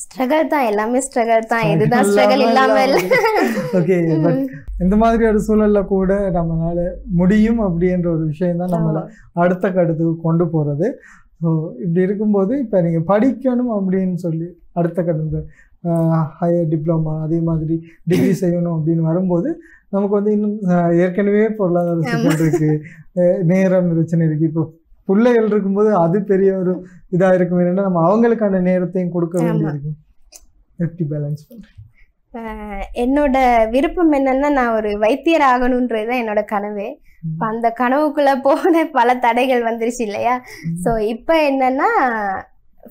ஸ்ட்ரகிள் தான், எல்லாமே ஸ்ட்ரகிள் தான். இதுதான் ஸ்ட்ரகிள் இல்லாமல் ஓகே. பட் இந்த மாதிரி ஒரு சூழல்ல கூட நம்மளால முடியும் அப்படின்ற ஒரு விஷயம் தான் நம்மளை அடுத்த கட்டத்துக்கு கொண்டு போகிறது. ஸோ இப்படி இருக்கும்போது இப்போ நீங்கள் படிக்கணும் அப்படின்னு சொல்லி அடுத்த கட்டத்து ஹையர் டிப்ளமா அதே மாதிரி டிகிரி செய்யணும் அப்படின்னு வரும்போது நமக்கு இன்னும் ஏற்கனவே பொருளாதார சிக்கல் இருக்குது, நேரம் பிரச்சனை இருக்குது. இப்போ பிள்ளைகள் இருக்கும்போது அது பெரிய ஒரு இதாக இருக்கும். என்னென்னா நம்ம அவங்களுக்கான நேரத்தையும் கொடுக்க வேண்டியிருக்கும். எப்படி பேலன்ஸ் பண்ணுறேன்? என்னோட விருப்பம் என்னன்னா, நான் ஒரு வைத்தியர் ஆகணுன்றது தான் என்னோட கனவே. இப்போ அந்த கனவுக்குள்ளே போன பல தடைகள் வந்துருச்சு இல்லையா? ஸோ இப்போ என்னன்னா,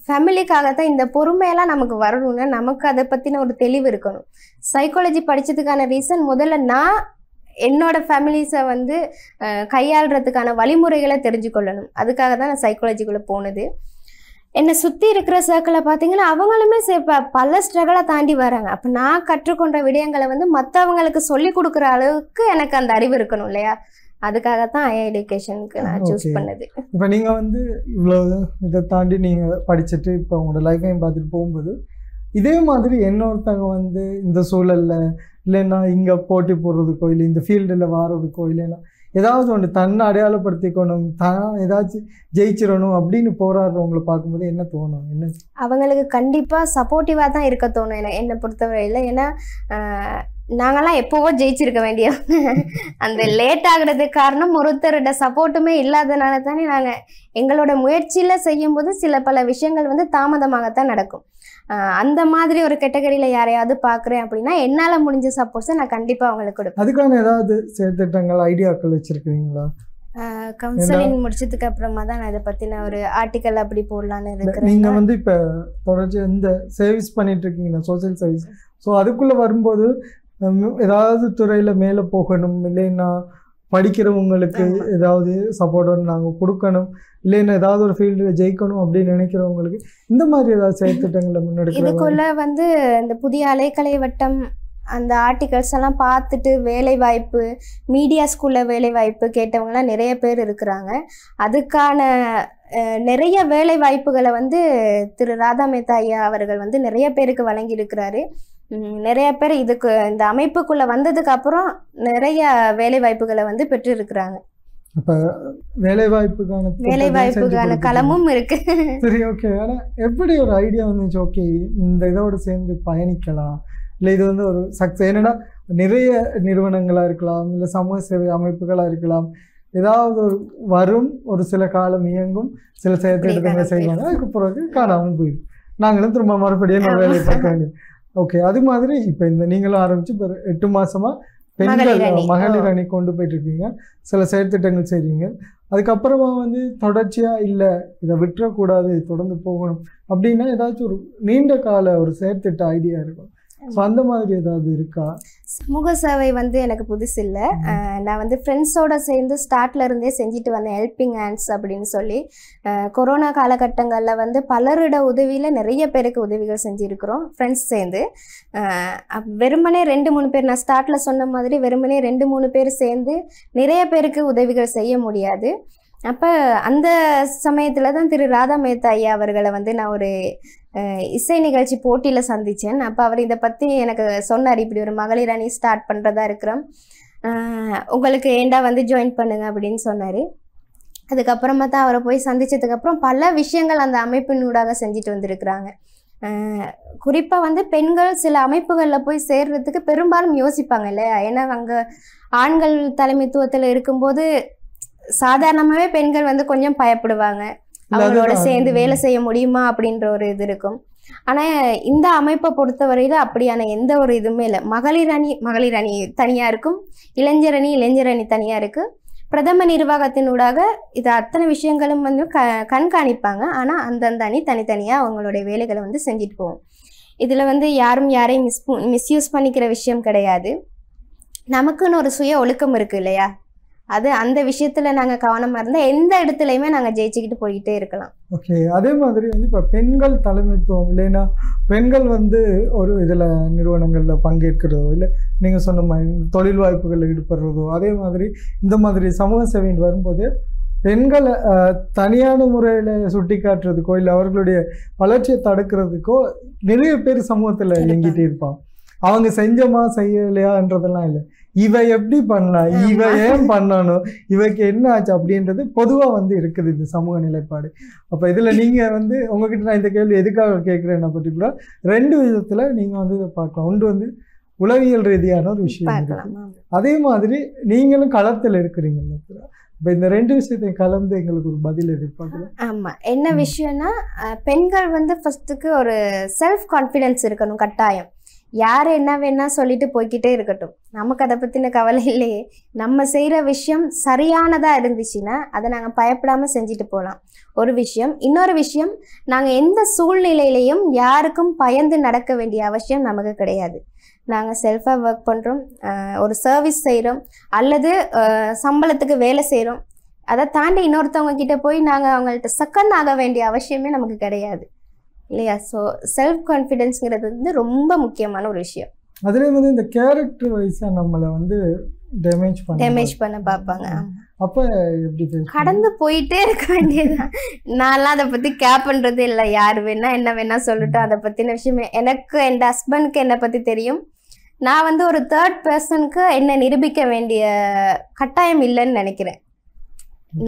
ஃபேமிலிக்காகத்தான் இந்த பொறுமையெல்லாம் நமக்கு வரணும்னா நமக்கு அதை பற்றின ஒரு தெளிவு இருக்கணும். சைக்காலஜி படித்ததுக்கான ரீசன் முதல்ல நான் என்னோட ஃபேமிலிஸை கையாளுறதுக்கான வழிமுறைகளை தெரிஞ்சுக்கொள்ளணும். அதுக்காக தான் நான் சைக்காலஜிக்குள்ளே போனது. என்னை சுற்றி இருக்கிற சர்க்கிளை பார்த்தீங்கன்னா அவங்களுமே பல ஸ்ட்ரகிளை தாண்டி வராங்க. அப்போ நான் கற்றுக்கொண்ட விடயங்களை மற்றவங்களுக்கு சொல்லி கொடுக்குற அளவுக்கு எனக்கு அந்த அறிவு இருக்கணும் இல்லையா? அதுக்காகத்தான் ஹையர் எஜுகேஷனுக்கு நான் சூஸ் பண்ணது. இப்போ நீங்கள் இவ்வளோ இதை தாண்டி நீங்கள் படிச்சுட்டு இப்போ உங்களோட லைஃப்பையும் பார்த்துட்டு போகும்போது இதே மாதிரி இன்னொருத்தவங்க இந்த சூழலில் இல்லைன்னா இங்கே போட்டி போடுறதுக்கோ இல்லை இந்த ஃபீல்டில் வாரதுக்கோ இல்லைன்னா ஏதாவது ஒன்று தன்னை அடையாளப்படுத்திக்கணும், தான் ஏதாச்சும் ஜெயிச்சிடணும் அப்படின்னு போராடுறவங்களை பார்க்கும்போது என்ன தோணும்? என்ன அவங்களுக்கு கண்டிப்பாக சப்போர்ட்டிவாக தான் இருக்க தோணும் என்னை பொறுத்தவரையில். ஏன்னா நாங்களாம் எப்போவோ ஜெயிச்சிருக்க வேண்டிய அந்த லேட் ஆகுறதுக்கு காரணம் ஒருத்தரோட சப்போர்ட்டுமே இல்லாதனால தானே. நாங்கள் எங்களோட முயற்சியில் செய்யும்போது சில பல விஷயங்கள் தாமதமாகத்தான் நடக்கும். அந்த மாதிரி ஒரு கேட்டகரியில் யாரையாவது பார்க்குறேன் அப்படின்னா என்னால் முடிஞ்ச சப்போர்ட்ஸை நான் கண்டிப்பாக அவங்களுக்கு கொடுப்பேன். அதுக்கான ஏதாவது செயற்திட்டங்கள் ஐடியாக்கள் வச்சுருக்கீங்களா? கவுன்சிலிங் முடிச்சதுக்கு அப்புறமா தான் நான் இதை பற்றின ஒரு ஆர்டிக்கல் அப்படி போடலான்னு இருக்கிறேன். நீங்கள் இப்போ தொடர்ச்சி இந்த சர்வீஸ் பண்ணிட்டு இருக்கீங்க, சோசியல் சர்வீஸ். ஸோ அதுக்குள்ளே வரும்போது ஏதாவது துறையில் மேலே போகணும், இல்லைன்னா படிக்கிறவங்களுக்கு ஏதாவது சப்போர்ட் நாங்கள் கொடுக்கணும், இல்லைன்னா ஏதாவது ஒரு ஃபீல்டில் ஜெயிக்கணும் அப்படின்னு நினைக்கிறவங்களுக்கு இந்த மாதிரி ஏதாவது செயற்திட்டங்களை முன்னெடுக்க. இதுக்குள்ளே இந்த புதிய அலைக்கலை வட்டம் அந்த ஆர்டிகல்ஸ் எல்லாம் பார்த்துட்டு வேலைவாய்ப்பு, மீடியா ஸ்கூலில் வேலைவாய்ப்பு கேட்டவங்களாம் நிறைய பேர் இருக்கிறாங்க. அதுக்கான நிறைய வேலை வாய்ப்புகளை திரு ராதா மேத்தா ஐயா அவர்கள் நிறைய பேருக்கு வழங்கியிருக்கிறாரு. நிறைய பேர் இதுக்கு இந்த அமைப்புக்குள்ளே வந்ததுக்கு அப்புறம் நிறைய வேலை வாய்ப்புகளை பெற்றிருக்கிறாங்க. இப்போ வேலைவாய்ப்புக்கான களமும் இருக்கு. சரி, ஓகே. ஆனால் எப்படி ஒரு ஐடியா வந்துச்சு, ஓகே இந்த இதோடு சேர்ந்து பயணிக்கலாம், இல்லை இது ஒரு சக்ஸஸ்? என்னன்னா நிறைய நிறுவனங்களாக இருக்கலாம், இல்லை சமூக சேவை அமைப்புகளாக இருக்கலாம், ஏதாவது ஒரு சில காலம் இயங்கும், சில செயற்திட்டங்களை செய்வாங்க, அதுக்கு பிறகு காணாமல் போயிடும், நாங்களும் திரும்ப மறுபடியும் நம்ம வேலையை பார்க்க வேண்டியது. ஓகே, அது மாதிரி இப்போ நீங்களும் ஆரம்பிச்சு இப்போ 8 மாசமா பெண்கள் மகளிர் அணி கொண்டு போயிட்டு இருக்கீங்க, சில செயற்திட்டங்கள் செய்றீங்க. அதுக்கப்புறமா தொடர்ச்சியாக இல்லை இதை விட்டுறக்கூடாது, தொடர்ந்து போகணும் அப்படின்னா ஏதாச்சும் ஒரு நீண்ட கால ஒரு செயற்திட்ட ஐடியா இருக்கும். ஸோ அந்த மாதிரி ஏதாவது இருக்கா? சமூக சேவை எனக்கு புதுசு இல்லை. நான் ஃப்ரெண்ட்ஸோட சேர்ந்து ஸ்டார்ட்ல இருந்தே செஞ்சுட்டு வந்தேன், ஹெல்பிங் ஹேண்ட்ஸ் அப்படின்னு சொல்லி. கொரோனா காலகட்டங்களில் பலரோட உதவியில் நிறைய பேருக்கு உதவிகள் செஞ்சுருக்கிறோம் ஃப்ரெண்ட்ஸ் சேர்ந்து. வெறுமனே 2-3 பேர், நான் ஸ்டார்ட்ல சொன்ன மாதிரி வெறுமனே 2-3 பேர் சேர்ந்து நிறைய பேருக்கு உதவிகள் செய்ய முடியாது. அப்போ அந்த சமயத்தில் தான் திரு ராதா மேத்தா ஐயா அவர்களை நான் ஒரு இசை நிகழ்ச்சி போட்டியில் சந்தித்தேன். அப்போ அவர் இதை பற்றி எனக்கு சொன்னார், இப்படி ஒரு மகளிர் அணி ஸ்டார்ட் பண்ணுறதா இருக்கிறோம், உங்களுக்கு ஏண்டா ஜாயின் பண்ணுங்க அப்படின்னு சொன்னார். அதுக்கப்புறமா தான் அவரை போய் சந்தித்ததுக்கப்புறம் பல விஷயங்கள் அந்த அமைப்பினூடாக செஞ்சுட்டு வந்திருக்கிறாங்க. குறிப்பாக வந்து பெண்கள் சில அமைப்புகளில் போய் சேர்றதுக்கு பெரும்பாலும் யோசிப்பாங்க இல்லையா. ஏன்னா அங்கே ஆண்கள் தலைமைத்துவத்தில் இருக்கும்போது சாதாரணமாகவே பெண்கள் வந்து கொஞ்சம் பயப்படுவாங்க, அவங்களோட சேர்ந்து வேலை செய்ய முடியுமா அப்படின்ற ஒரு இது இருக்கும். ஆனால் இந்த அமைப்பை பொறுத்தவரையில் அப்படியான எந்த ஒரு இதுவுமே இல்லை. மகளிர் அணி தனியாக இருக்கும், இளைஞர் அணி தனியாக இருக்குது. பிரதம நிர்வாகத்தினூடாக இது அத்தனை விஷயங்களும் வந்து கண்காணிப்பாங்க. ஆனால் அந்தந்த அணி தனித்தனியாக அவங்களுடைய வேலைகளை வந்து செஞ்சுட்டு போவோம். இதில் வந்து யாரும் யாரையும் மிஸ்யூஸ் பண்ணிக்கிற விஷயம் கிடையாது. நமக்குன்னு ஒரு சுய ஒழுக்கம் இருக்குது இல்லையா, அது அந்த விஷயத்தில் நாங்கள் கவனமாக இருந்தால் எந்த இடத்துலையுமே நாங்கள் ஜெயிச்சுக்கிட்டு போய்கிட்டே இருக்கலாம். ஓகே, அதே மாதிரி வந்து இப்போ பெண்கள் தலைமைத்துவம் இல்லைன்னா பெண்கள் வந்து ஒரு இதில் நிறுவனங்களில் பங்கேற்கிறதோ இல்லை நீங்கள் சொன்ன மாதிரி தொழில் வாய்ப்புகளில் ஈடுபடுறதோ, அதே மாதிரி இந்த மாதிரி சமூக சேவைன்னு வரும்போது பெண்களை தனியான முறையில் சுட்டி காட்டுறதுக்கோ இல்லை அவர்களுடைய வளர்ச்சியை தடுக்கிறதுக்கோ நிறைய பேர் சமூகத்தில் இயங்கிட்டு இருப்பாங்க. அவங்க செஞ்சமா செய்யலையான்றதெல்லாம் இல்லை, இவ எப்படி பண்ணலாம், இவ ஏன் பண்ணணும், இவைக்கு என்ன ஆச்சு அப்படின்றது பொதுவாக வந்து இருக்குது இந்த சமூக நிலைப்பாடு. அப்போ இதில் நீங்கள் வந்து உங்ககிட்ட நான் இந்த கேள்வி எதுக்காக கேட்குறேன்னா பர்டிகுலர் 2 விதத்தில் நீங்கள் வந்து இதை பார்க்கலாம். ஒன்று வந்து உளவியல் ரீதியான ஒரு விஷயம் இருக்குது, அதே மாதிரி நீங்களும் களத்தில் இருக்கிறீங்க. இப்போ இந்த 2 விஷயத்தையும் கலந்து எங்களுக்கு ஒரு பதில் எதிர்பார்க்கலாம். ஆமாம், என்ன விஷயம்னா பெண்கள் வந்து ஃபர்ஸ்ட்டுக்கு ஒரு செல்ஃப் கான்ஃபிடென்ஸ் இருக்கணும் கட்டாயம். யார் என்ன வேணா சொல்லிட்டு போய்கிட்டே இருக்கட்டும், நமக்கு அதை பற்றின கவலை இல்லையே. நம்ம செய்கிற விஷயம் சரியானதாக இருந்துச்சுன்னா அதை நாங்கள் பயப்படாமல் செஞ்சுட்டு போகலாம், ஒரு விஷயம். இன்னொரு விஷயம், நாங்கள் எந்த சூழ்நிலையிலையும் யாருக்கும் பயந்து நடக்க வேண்டிய அவசியம் நமக்கு கிடையாது. நாங்கள் செல்ஃபாக ஒர்க் பண்ணுறோம், ஒரு சர்வீஸ் செய்கிறோம் அல்லது சம்பளத்துக்கு வேலை செய்கிறோம். அதை தாண்டி இன்னொருத்தவங்க கிட்ட போய் நாங்கள் அவங்கள்ட்ட செகண்ட் ஆக வேண்டிய அவசியமே நமக்கு கிடையாது இல்லையா. ஸோ செல்ஃப் கான்ஃபிடென்ஸ்ங்கிறது வந்து ரொம்ப முக்கியமான ஒரு விஷயம். அதுலேயே வந்து இந்த கேரக்டர் வைஸாக நம்மளை வந்து டேமேஜ் பண்ண பார்ப்பாங்க. அப்போ எப்படி கடந்து போயிட்டே இருக்க வேண்டியதுதான். நான்லாம் அதை பற்றி கேர் பண்ணுறது இல்லை, யார் வேணா என்ன வேணா சொல்லட்டும், அதை பற்றின விஷயமே. எனக்கு என் ஹஸ்பண்ட்க்கு என்னை பற்றி தெரியும். நான் வந்து ஒரு தேர்ட் பர்சனுக்கு என்ன நிரூபிக்க வேண்டிய கட்டாயம் இல்லைன்னு நினைக்கிறேன்.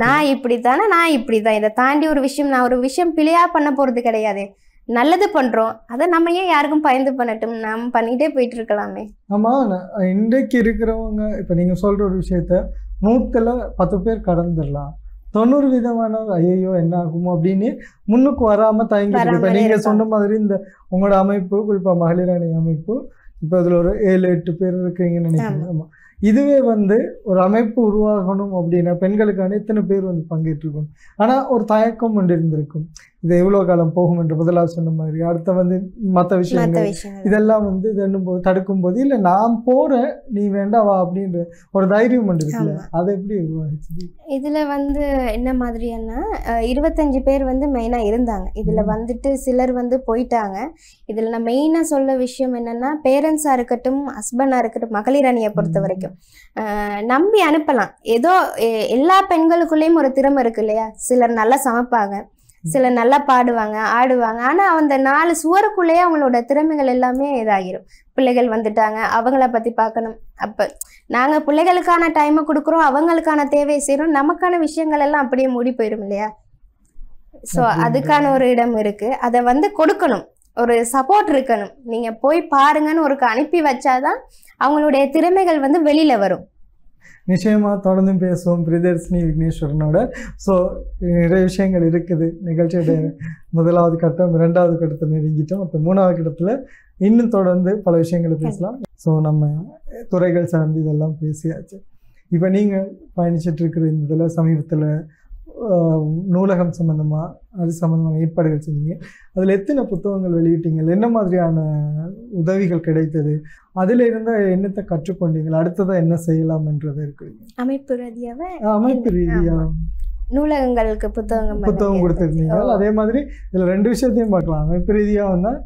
நான் இப்படி தான், இதை தாண்டி நான் ஒரு விஷயம் பிழையா பண்ண போகிறது கிடையாது. நல்லது பண்ணுறோம், அதை நம்ம ஏன் யாருக்கும் பயந்து பண்ணட்டும், நம்ம பண்ணிகிட்டே போயிட்டு இருக்கலாமே. ஆமாம், இன்றைக்கு இருக்கிறவங்க இப்போ நீங்கள் சொல்கிற ஒரு விஷயத்த 100ல் 10 பேர் கடந்துடலாம். 90 விதமான ஐயோ என்ன ஆகுமோ அப்படின்னு முன்னுக்கு வராமல் தயங்கிட்டு. இப்போ நீங்கள் சொன்ன மாதிரி இந்த உங்களோட அமைப்பு, குறிப்பாக மகளிர் அணி அமைப்பு, இப்போ அதில் ஒரு 7-8 பேர் இருக்கீங்கன்னு நினைக்கிறேன். ஆமாம், இதுவே வந்து ஒரு அமைப்பு உருவாகணும் அப்படின்னா பெண்களுக்கான எத்தனை பேர் வந்து பங்கேற்றிருக்கணும். ஆனால் ஒரு தயக்கம் ஒன்று இருந்திருக்கும், இது எவ்வளோ காலம் போகும் என்று முதலாவது சொன்ன மாதிரி. அடுத்த வந்து மற்ற விஷயங்கள் இதெல்லாம் வந்து இது தடுக்கும் போது இல்லை நான் போகிறேன் நீ வேண்டாவா அப்படின்ற ஒரு தைரியம் ஒன்று இருக்குல்ல, அதை எப்படி உருவாகிச்சு? இதில் வந்து என்ன மாதிரியானா 25 பேர் வந்து மெயினாக இருந்தாங்க. இதில் வந்துட்டு சிலர் வந்து போயிட்டாங்க. இதில் நான் மெயினாக சொல்ல விஷயம் என்னென்னா, பேரண்ட்ஸாக இருக்கட்டும், ஹஸ்பண்டாக இருக்கட்டும், மகளிர் அணியை பொறுத்த வரைக்கும் நம்பி அனுப்பலாம். ஏதோ எல்லா பெண்களுக்குள்ளேயும் ஒரு திறமை இருக்கு இல்லையா. சிலர் நல்லா சமைப்பாங்க, சிலர் நல்லா பாடுவாங்க, ஆடுவாங்க. ஆனால் அந்த 4 சுவருக்குள்ளேயே அவங்களோட திறமைகள் எல்லாமே இதாகிடும். பிள்ளைகள் வந்துட்டாங்க, அவங்கள பற்றி பார்க்கணும். அப்போ நாங்கள் பிள்ளைகளுக்கான டைமை கொடுக்குறோம், அவங்களுக்கான தேவையை செய்கிறோம், நமக்கான விஷயங்கள் எல்லாம் அப்படியே மூடி போயிடும் இல்லையா. ஸோ அதுக்கான ஒரு இடம் இருக்குது, அதை வந்து கொடுக்கணும், ஒரு சப்போர்ட் இருக்கணும். நீங்கள் போய் பாருங்கன்னு ஒரு அனுப்பி வச்சாதான் அவங்களுடைய திறமைகள் வந்து வெளியில் வரும். நிச்சயமாக தொடர்ந்து பேசுவோம் பிரியதர்ஷினி விக்னேஸ்வரனோட. ஸோ நிறைய விஷயங்கள் இருக்குது. நிகழ்ச்சியோட 1வது கட்டம் 2வது கட்டத்தை நெருங்கிட்டோம். அப்போ 3வது கட்டத்தில் இன்னும் தொடர்ந்து பல விஷயங்களை பேசலாம். ஸோ நம்ம துறைகள் சார்ந்து இதெல்லாம் பேசியாச்சு. இப்போ நீங்கள் பயணிச்சுட்டு இருக்கிற இந்த இதில் சமீபத்தில் நூலகம் சம்மந்தமாக அது சம்மந்தமான ஏற்பாடுகள் செஞ்சீங்க. அதில் எத்தனை புத்தகங்கள் வெளியிட்டீங்க, என்ன மாதிரியான உதவிகள் கிடைத்தது, அதில் இருந்தால் என்னத்தை கற்றுக்கொண்டீங்க, அடுத்ததாக என்ன செய்யலாம் என்றதை இருக்குறீங்க? அமைப்பு ரீதியாக நூலகங்களுக்கு புத்தகம் கொடுத்துருந்தீங்க. அதே மாதிரி இதில் 2 விஷயத்தையும் பார்க்கலாம். அமைப்பு ரீதியாக வந்தால்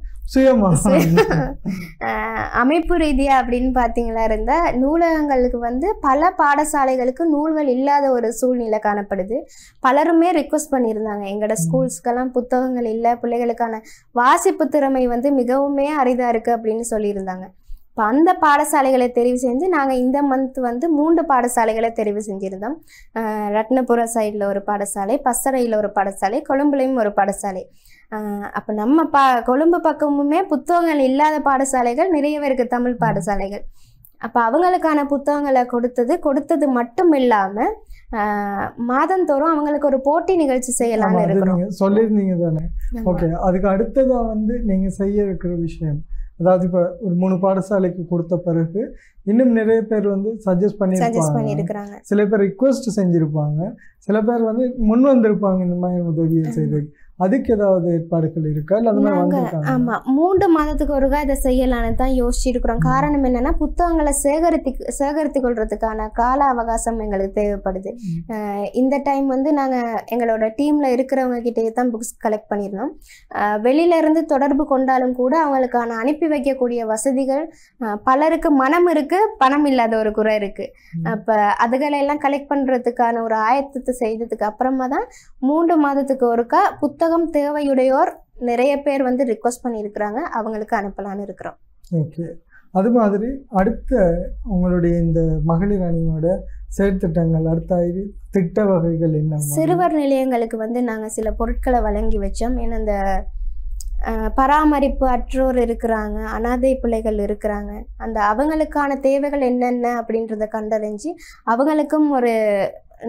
அமைப்பு ரீதியா அப்படின்னு பார்த்தீங்களா இருந்தால் நூலகங்களுக்கு வந்து பல பாடசாலைகளுக்கு நூல்கள் இல்லாத ஒரு சூழ்நிலை காணப்படுது. பலருமே ரிக்வஸ்ட் பண்ணியிருந்தாங்க, எங்களோட ஸ்கூல்ஸ்க்கெல்லாம் புத்தகங்கள் இல்லை, பிள்ளைகளுக்கான வாசிப்பு திறமை வந்து மிகவுமே அரிதாக இருக்குது அப்படின்னு சொல்லியிருந்தாங்க. இப்போ அந்த பாடசாலைகளை தெரிவு செஞ்சு நாங்கள் இந்த மந்த் வந்து 3 பாடசாலைகளை தெரிவு செஞ்சுருந்தோம். ரத்னபுர சைடில் ஒரு பாடசாலை, பசறையில் ஒரு பாடசாலை, கொழும்புலையும் ஒரு பாடசாலை. அப்போ நம்ம கொழும்பு பக்கமுமே புத்தகங்கள் இல்லாத பாடசாலைகள் நிறைய இருக்குது, தமிழ் பாடசாலைகள். அப்போ அவங்களுக்கான புத்தகங்களை கொடுத்தது மட்டும் இல்லாமல் மாதந்தோறும் அவங்களுக்கு ஒரு போட்டி நிகழ்ச்சி செய்யலாம்னு இருக்கிறோம். சொல்லியிருந்தீங்க தானே? ஓகே, அதுக்கு அடுத்ததாக வந்து நீங்கள் செய்ய இருக்கிற விஷயம், அதாவது இப்போ ஒரு 3 பாடசாலைக்கு கொடுத்த பிறகு இன்னும் நிறைய பேர் வந்து சஜஸ்ட் பண்ணியிருக்காங்க, சில பேர் ரிக்வெஸ்ட் செஞ்சுருப்பாங்க, சில பேர் வந்து முன் வந்திருப்பாங்க இந்த மாதிரி உதவியை செய்யறதுக்கு. அதுக்கு ஏதாவது ஏற்பாடுகள் இருக்கா? இல்லை அந்த மாதிரி வந்திருக்காங்க? ஆமாம், 3 மாதத்துக்கு ஒருக்கா இதை செய்யலான்னு தான் யோசிச்சிருக்கிறோம். காரணம் என்னென்னா புத்தகங்களை சேகரித்து கொள்றதுக்கான கால அவகாசம் எங்களுக்கு தேவைப்படுது. இந்த டைம் வந்து நாங்கள் எங்களோட டீமில் இருக்கிறவங்க கிட்டே தான் புக்ஸ் கலெக்ட் பண்ணியிருந்தோம். வெளியிலேருந்து தொடர்பு கொண்டாலும் கூட அவங்களுக்கான அனுப்பி வைக்கக்கூடிய வசதிகள் பலருக்கு மனம் இருக்குது, பணம் இல்லாத ஒரு குறை இருக்குது. அப்போ அதுகளெல்லாம் கலெக்ட் பண்ணுறதுக்கான ஒரு ஆயத்தத்தை செய்ததுக்கு அப்புறமா தான் 3 மாதத்துக்கு ஒருக்கா புத்தகம் தேவையுடையோர் நிறைய பேர் வந்து ரிக்வஸ்ட் பண்ணியிருக்கிறாங்க, அவங்களுக்கு அனுப்பலான்னு இருக்கிறோம். ஓகே, அது மாதிரி அடுத்த உங்களுடைய இந்த மகளிர் அணியோட செயற்திட்டங்கள், அடுத்த திட்ட வகைகள் என்ன? சிறுவர் நிலையங்களுக்கு வந்து நாங்கள் சில பொருட்களை வழங்கி வச்சோம். ஏன்னா இந்த பராமரிப்பு அற்றோர் இருக்கிறாங்க, அனாதை பிள்ளைகள் இருக்கிறாங்க, அவங்களுக்கான தேவைகள் என்னென்ன அப்படின்றத கண்டறிஞ்சு அவங்களுக்கும்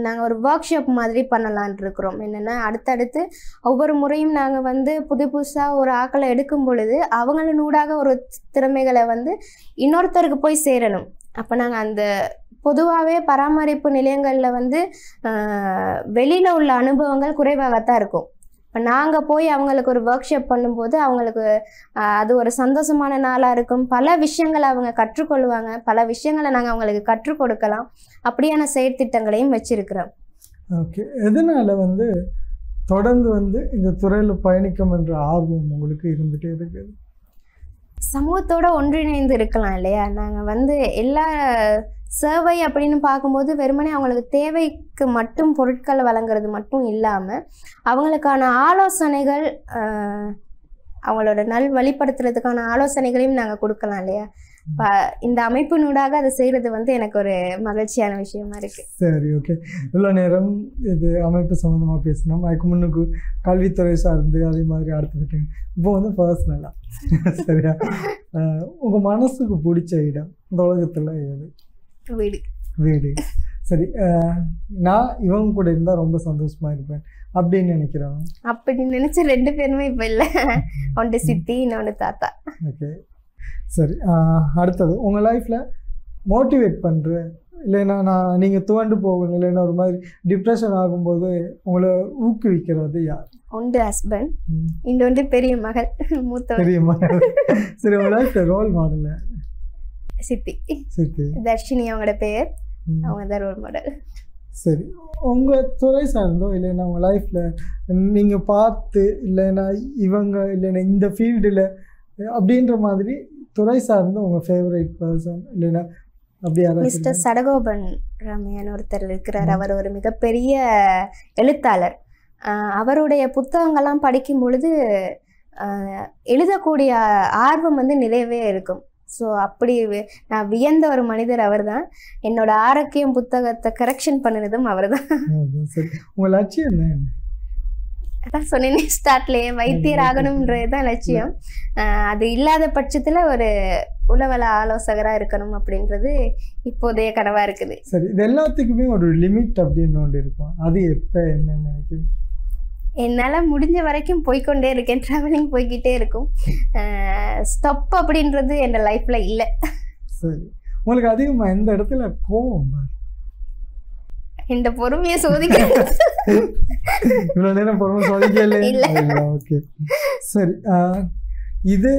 நாங்கள் ஒரு ஒர்க் ஷாப் மாதிரி பண்ணலான் இருக்கிறோம். என்னென்னா அடுத்தடுத்து ஒவ்வொரு முறையும் நாங்கள் வந்து புதுசாக ஒரு ஆக்களை எடுக்கும் பொழுது அவங்களூடாக ஒரு திறமைகளை வந்து இன்னொருத்தருக்கு போய் சேரணும். அப்போ நாங்கள் பொதுவாகவே பராமரிப்பு நிலையங்களில் வந்து வெளியில் உள்ள அனுபவங்கள் குறைவாகத்தான் இருக்கும். இப்போ நாங்கள் போய் அவங்களுக்கு ஒரு ஒர்க் ஷாப் பண்ணும்போது அவங்களுக்கு அது ஒரு சந்தோஷமான நாளாக இருக்கும். பல விஷயங்களை அவங்க கற்றுக்கொள்வாங்க, பல விஷயங்களை நாங்கள் அவங்களுக்கு கற்றுக் கொடுக்கலாம். அப்படியான செயற்திட்டங்களையும் வச்சிருக்கிறோம். ஓகே, எதனால் வந்து தொடர்ந்து வந்து இந்த துறையில் பயணிக்கும் என்ற ஆர்வம் உங்களுக்கு இருந்துகிட்டே இருக்குது? சமூகத்தோடு ஒன்றிணைந்து இருக்கலாம் இல்லையா? நாங்கள் வந்து எல்லா சேவை அப்படின்னு பார்க்கும்போது வெறுமனே அவங்களுக்கு தேவைக்கு மட்டும் பொருட்களை வழங்குறது மட்டும் இல்லாமல் அவங்களுக்கான ஆலோசனைகள், அவங்களோட வழிப்படுத்துறதுக்கான ஆலோசனைகளையும் நாங்கள் கொடுக்கலாம் இல்லையா? இந்த அமைப்பினூடாக அதை செய்கிறது வந்து எனக்கு ஒரு மகிழ்ச்சியான விஷயமா இருக்குது. சரி, ஓகே. இவ்வளோ நேரம் இது அமைப்பு சம்மந்தமாக பேசினோம். அதுக்கு முன்னுக்கு கல்வித்துறை சார்ந்து அதே மாதிரி அடுத்தது இப்போ வந்து பர்சனலாக சரியா உங்கள் மனசுக்கு பிடிச்ச இடம் இந்த உலகத்தில் எது? வீடு. வீடு. சரி, நான் இவங்க கூட இருந்தால் ரொம்ப சந்தோஷமாக இருப்பேன் அப்படின்னு நினைக்கிறேன். அப்படி நினச்ச 2 பேருமே இப்போ இல்லை, ஒன்று சித்தி, இன்னொன்று தாத்தா. ஓகே, சரி. அடுத்தது உங்கள் லைஃப்பில் மோட்டிவேட் பண்ணுற, இல்லைன்னா நீங்கள் துவண்டு போகணும், இல்லைன்னா ஒரு மாதிரி டிப்ரெஷன் ஆகும்போது உங்களை ஊக்குவிக்கிறது யார்? ஒன்று ஹஸ்பண்ட், இன்னொன்று பெரிய மகள், மூத்த பெரிய மகள். சரி, உங்கள் லைஃப்பில் ரோல் மாடல்? சித்தி. சித்தி தர்ஷினி அவங்களோட பேர், அவங்க தான் ரோல் மாடல். சரி, உங்கள் துறை சார்ந்தோ இல்லைன்னா உங்கள் லைஃப்பில் நீங்கள் பார்த்து இல்லைன்னா இவங்க இல்லைன்னா இந்த ஃபீல்டில் அப்படின்ற மாதிரி துறை சார்ந்து உங்கள் ஃபேவரட் பர்சன் இல்லைன்னா அப்படி யாராவது? மிஸ்டர் சடகோபன் ராமையான்னு ஒருத்தர் இருக்கிறார். அவர் ஒரு மிகப்பெரிய எழுத்தாளர். அவருடைய புத்தகங்கள்லாம் படிக்கும் பொழுது எழுதக்கூடிய ஆர்வம் வந்து நிறையவே இருக்கும். ஸோ அப்படி நான் வியந்த ஒரு மனிதர் அவர் தான். என்னோட ஆரோக்கியம் புத்தகத்தை கரெக்ஷன் பண்ணினதும் அவர் தான். சரி, உங்கள் லட்சியம் என்ன? அதான் சொன்னேன் ஸ்டார்ட்லேயே, வைத்தியர் ஆகணும்ன்றது தான் லட்சியம். அது இல்லாத பட்சத்தில் ஒரு உளவள ஆலோசகராக இருக்கணும் அப்படின்றது இப்போதைய கனவாக இருக்குது. சரி, இது எல்லாத்துக்குமே ஒரு லிமிட் அப்படின்னு ஒன்று இருக்கும். அது எப்போ என்னன்னு நினைக்கிறேன்? என்னால் முடிஞ்ச வரைக்கும் போய்கொண்டே இருக்கேன், ட்ராவலிங் போய்கிட்டே இருக்கும். ஸ்டாப் அப்படின்றது என் லைஃப்பில் இல்லை. சரி, உங்களுக்கு அதிகமாக எந்த இடத்துல கோவம்? இந்த பொறுமையை சோதிக்க இவ்வளோ நேரம் பொறுமை சோதிக்கல. ஓகே, சரி. இது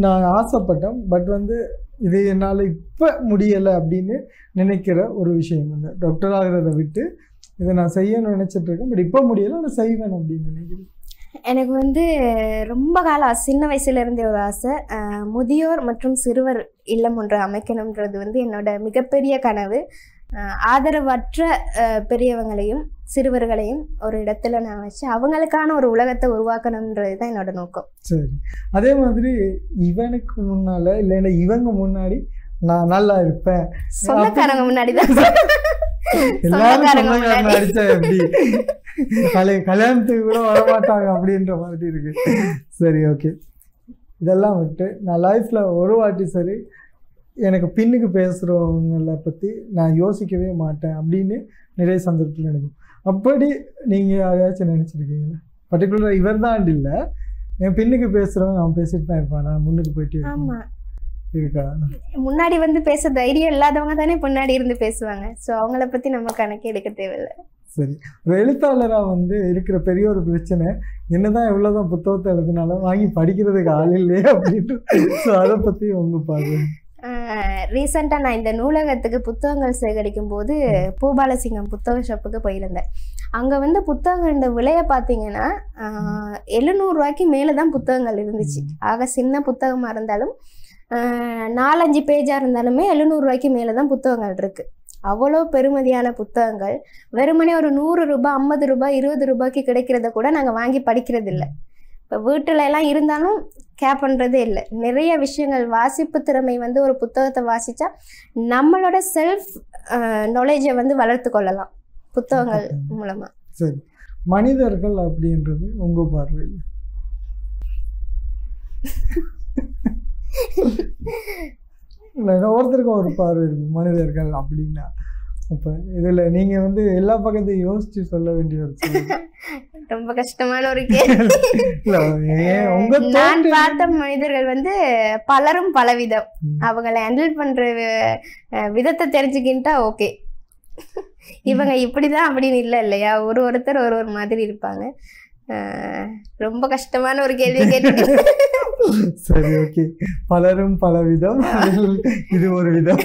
நான் ஆசைப்பட்டேன், பட் வந்து இது என்னால் இப்போ முடியலை அப்படின்னு நினைக்கிற ஒரு விஷயம் வந்து டாக்டர் ஆகிறத விட்டு இதை நான் செய்யணும்னு நினச்சிட்ருக்கேன், பட் இப்போ முடியலை, நான் செய்வேன் அப்படின்னு நினைக்கிறேன். எனக்கு வந்து ரொம்ப காலம் சின்ன வயசுலேருந்தே ஒரு ஆசை, முதியோர் மற்றும் சிறுவர் இல்லம் ஒன்று அமைக்கணுன்றது வந்து என்னோட மிகப்பெரிய கனவு. ஆதரவற்ற பெரியவங்களையும் சிறுவர்களையும் ஒரு இடத்துல நான் வச்சு அவங்களுக்கான ஒரு உலகத்தை உருவாக்கணுன்றது தான் என்னோட நோக்கம். சரி, அதே மாதிரி இவனுக்கு முன்னால இல்லைன்னா இவங்க முன்னாடி நான் நல்லா இருப்பேன், சொந்தக்காரங்க முன்னாடிதான் எல்லாரும் சொந்தக்காரங்க அடிச்சா எப்படி கல்யாணத்துக்கு கூட வரமாட்டாங்க அப்படின்ற மாதிரி இருக்கு. சரி, ஓகே, இதெல்லாம் விட்டு நான் லைஃப்ல ஒரு வாட்டி சரி எனக்கு பின்னுக்கு பேசுகிறவங்களை பற்றி நான் யோசிக்கவே மாட்டேன் அப்படின்னு நிறைய சந்தர்ப்பத்தில் நினைக்கும். அப்படி நீங்கள் யாரையாச்சும் நினச்சிருக்கீங்களா? பர்டிகுலராக இவர் தான் இல்லை, என் பின்னுக்கு பேசுகிறவங்க அவன் பேசிட்டு தான் இருப்பான், நான் முன்னுக்கு போயிட்டு இருக்கா? முன்னாடி வந்து பேச தைரியம் இல்லாதவங்க தானே முன்னாடி இருந்து பேசுவாங்க. ஸோ அவங்கள பற்றி நம்ம கணக்கு எடுக்க தேவையில்லை. சரி, ஒரு எழுத்தாளராக வந்து இருக்கிற பெரிய ஒரு பிரச்சனை என்னதான் எவ்வளோதான் புத்தகத்தை எழுதினாலும் வாங்கி படிக்கிறதுக்கு ஆள் இல்லையே அப்படின்ட்டு. ஸோ அதை பற்றி உங்கள் பாருங்க. ரீசெண்டாக நான் இந்த நூலகத்துக்கு புத்தகங்கள் சேகரிக்கும் போது பூபாலசிங்கம் புத்தக ஷாப்புக்கு போயிருந்தேன். அங்கே வந்து புத்தகங்களோட விலையை பார்த்தீங்கன்னா 700 ரூபாய்க்கு மேலே தான் புத்தகங்கள் இருந்துச்சு. ஆக சின்ன புத்தகமாக இருந்தாலும் 4-5 பேஜாக இருந்தாலுமே 700 ரூபாய்க்கு மேலே தான் புத்தகங்கள் இருக்குது. அவ்வளோ பெருமதியான புத்தகங்கள் வெறுமனே ஒரு 100 ரூபாய் 50 ரூபாய் 20 ரூபாய்க்கு கிடைக்கிறத கூட நாங்கள் வாங்கி படிக்கிறது இல்லை. இப்போ வீட்டில எல்லாம் இருந்தாலும் கேர் பண்ணுறதே இல்லை. நிறைய விஷயங்கள் வாசிப்பு திறமை வந்து ஒரு புத்தகத்தை வாசித்தா நம்மளோட செல்ஃப் நாலேஜை வந்து வளர்த்து கொள்ளலாம் புத்தகங்கள் மூலமாக. சரி, மனிதர்கள் அப்படின்றது உங்கள் பார்வையில் ஒவ்வொருத்தருக்கும் ஒரு பார்வை இருக்கு மனிதர்கள் அப்படின்னா. அப்போ இதில் நீங்கள் வந்து எல்லா பக்கத்தையும் யோசிச்சு சொல்ல வேண்டிய ஒரு ரொம்ப கஷ்டமான ஒரு கேள்வி. நான் பார்த்த மனிதர்கள் வந்து பலரும் பலவிதம். அவங்களை ஹேண்டில் பண்ற விதத்தை தெரிஞ்சுக்கிட்டா ஓகே, இவங்க இப்படிதான் அப்படின்னு இல்லை இல்லையா? ஒருத்தர் ஒரு மாதிரி இருப்பாங்க. ரொம்ப கஷ்டமான ஒரு கேள்வி கேட்டு. சரி, ஓகே, பலரும் பல விதம், இது ஒரு விதம்.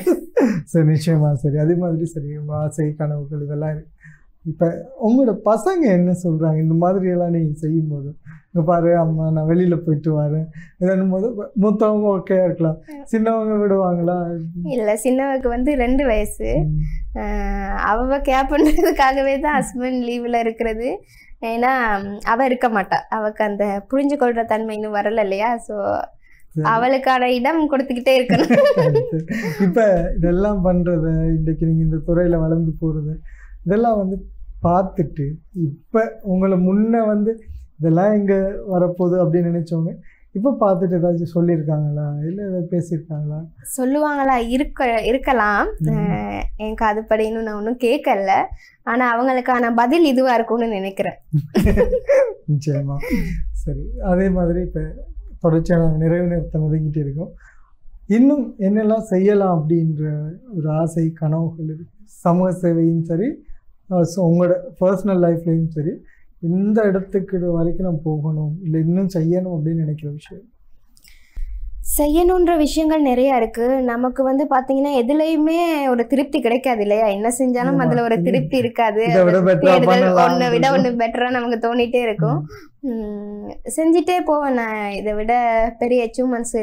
சரி, நிச்சயமா. சரி, அதே மாதிரி சரி ஆசை கனவுகள் இதெல்லாம் இருக்கு. இப்போ உங்களோட பசங்க என்ன சொல்கிறாங்க இந்த மாதிரியெல்லாம் நீங்கள் செய்யும்போது? இங்கே பாரு அம்மா நான் வெளியில் போயிட்டு வரேன் இதன்னும் போது மூத்தவங்க ஓகே இருக்கலாம், சின்னவங்க விடுவாங்களா? இல்லை, சின்னவங்க வந்து 2 வயசு. அவ கேர் பண்ணுறதுக்காகவே தான் ஹஸ்பண்ட் லீவில் இருக்கிறது. ஏன்னா அவ இருக்க மாட்டா, அவளுக்கு அந்த புரிஞ்சு கொள்கிற தன்மை இன்னும் வரல இல்லையா? ஸோ அவளுக்கான இடம் கொடுத்துக்கிட்டே இருக்கணும். இப்போ இதெல்லாம் பண்ணுறது, இன்றைக்கு நீங்கள் இந்த துறையில் வளர்ந்து போகிறது இதெல்லாம் வந்து பார்த்துட்டு இப்போ உங்களை முன்ன வந்து இதெல்லாம் இங்கே வரப்போகுது அப்படின்னு நினச்சவங்க இப்போ பார்த்துட்டு ஏதாச்சும் சொல்லியிருக்காங்களா, இல்லை ஏதாவது பேசியிருக்காங்களா? சொல்லுவாங்களா? இருக்கலாம். எனக்கு அதுபடி இன்னும் நான் ஒன்றும் கேட்கல. ஆனால் அவங்களுக்கான பதில் இதுவாக இருக்கும்னு நினைக்கிறேன். நிச்சயமா. சரி, அதே மாதிரி இப்போ தொடர்ச்சியாக நாங்கள் நிறைவு நேரத்தை நெருங்கிட்டு இருக்கோம். இன்னும் என்னெல்லாம் செய்யலாம் அப்படின்ற ஒரு ஆசை கனவுகள் இருக்குது. சமூக சேவையும் சரி, உங்களோட பர்சனல் லைஃப்லேயும் சரி, இந்த இடத்துக்கு வரைக்கும் நம்ம போகணும் இல்லை இன்னும் செய்யணும் அப்படின்னு நினைக்கிற விஷயம்? செய்யணுன்ற விஷயங்கள் நிறையா இருக்குது. நமக்கு வந்து பார்த்தீங்கன்னா எதுலேயுமே ஒரு திருப்தி கிடைக்காது இல்லையா? என்ன செஞ்சாலும் அதில் ஒரு திருப்தி இருக்காது. ஒன்றை விட ஒன்று பெட்டராக நமக்கு தோணிகிட்டே இருக்கும். செஞ்சிட்டே போவேன். நான் இதை விட பெரிய அச்சீவ்மெண்ட்ஸ்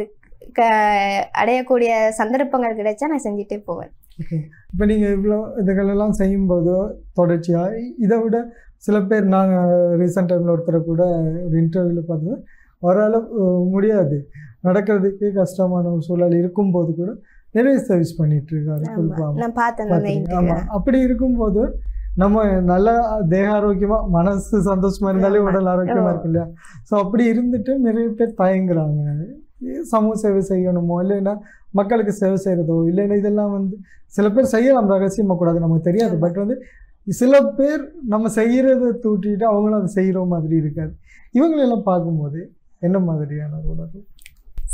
அடையக்கூடிய சந்தர்ப்பங்கள் கிடைச்சா நான் செஞ்சுட்டே போவேன். ஓகே, இப்போ நீங்கள் இவ்வளோ இதுகளெல்லாம் செய்யும்போது தொடர்ச்சியாக இதை விட சில பேர் நாங்கள் ரீசெண்ட் டைமில் ஒருத்தரை கூட ஒரு இன்டர்வியூவில் பார்த்தது, ஓரளவு முடியாது நடக்கிறதுக்கே கஷ்டமான ஒரு சூழல் இருக்கும்போது கூட நிறைய சர்வீஸ் பண்ணிட்டு இருக்காரு. ஆமாம், அப்படி இருக்கும்போது நம்ம நல்ல தேக ஆரோக்கியமாக மனசு சந்தோஷமாக இருந்தாலே உடல் ஆரோக்கியமாக இருக்கும் இல்லையா? ஸோ அப்படி இருந்துட்டு நிறைய பேர் தயங்குறாங்க. சமூக சேவை செய்யணுமோ இல்லைன்னா மக்களுக்கு சேவை செய்கிறதோ இல்லைன்னா இதெல்லாம் வந்து சில பேர் செய்யலாம், ரகசியமாக கூடாது, நமக்கு தெரியாது. பட் வந்து சில பேர் நம்ம செய்கிறத தூட்டிட்டு அவங்களும் அதை செய்கிற மாதிரி இருக்காது. இவங்களெல்லாம் பார்க்கும்போது என்ன மாதிரியான உணர்வு?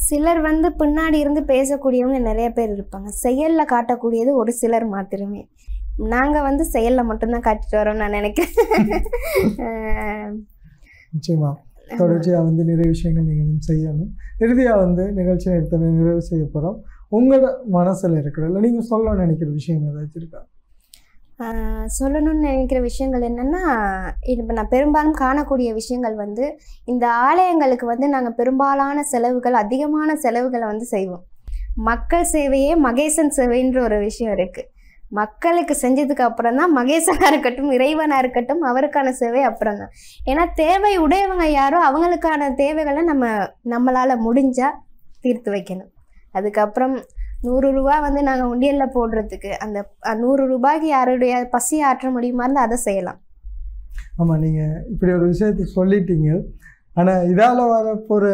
சிலர் வந்து பின்னாடி இருந்து பேசக்கூடியவங்க நிறைய பேர் இருப்பாங்க. செயலில் காட்டக்கூடியது ஒரு சிலர் மாத்திரமே. நாங்கள் வந்து செயலில் மட்டும்தான் காட்டிட்டு வரோம் நான் நினைக்கிறேன். நிச்சயமா தொடர்ச்சியாக வந்து நிறைய விஷயங்கள் நீங்கள் செய்யணும். இறுதியாக வந்து நிகழ்ச்சி நேரத்தை நிறைவு செய்ய போகிறோம். உங்களோட மனசில் இருக்கிற இல்லை நீங்கள் சொல்லணும்னு நினைக்கிற விஷயம் ஏதாச்சும் இருக்கா? சொல்லணும்னு நினைக்கிற விஷயங்கள் என்னென்னா, இப்போ நான் பெரும்பாலும் காணக்கூடிய விஷயங்கள் வந்து இந்த ஆலயங்களுக்கு வந்து நாங்கள் பெரும்பாலான செலவுகள் அதிகமான செலவுகளை வந்து செய்வோம். மக்கள் சேவையே மகேசன் சேவைன்ற ஒரு விஷயம் இருக்குது. மக்களுக்கு செஞ்சதுக்கு அப்புறம் தான் மகேசனாக இருக்கட்டும், இறைவனாக இருக்கட்டும், அவருக்கான சேவை அப்புறம் தான். ஏன்னா தேவை உடையவங்க யாரோ அவங்களுக்கான தேவைகளை நம்மளால் முடிஞ்சால் தீர்த்து வைக்கணும். அதுக்கப்புறம் 100 ரூபா வந்து நாங்கள் உண்டியலில் போடுறதுக்கு அந்த 100 ரூபாய்க்கு யாருடைய பசியை ஆற்ற முடியுமா இருந்தால் அதை செய்யலாம். ஆமாம், நீங்கள் இப்படி ஒரு விஷயத்தை சொல்லிட்டீங்க. ஆனால் இதால் வர போகிற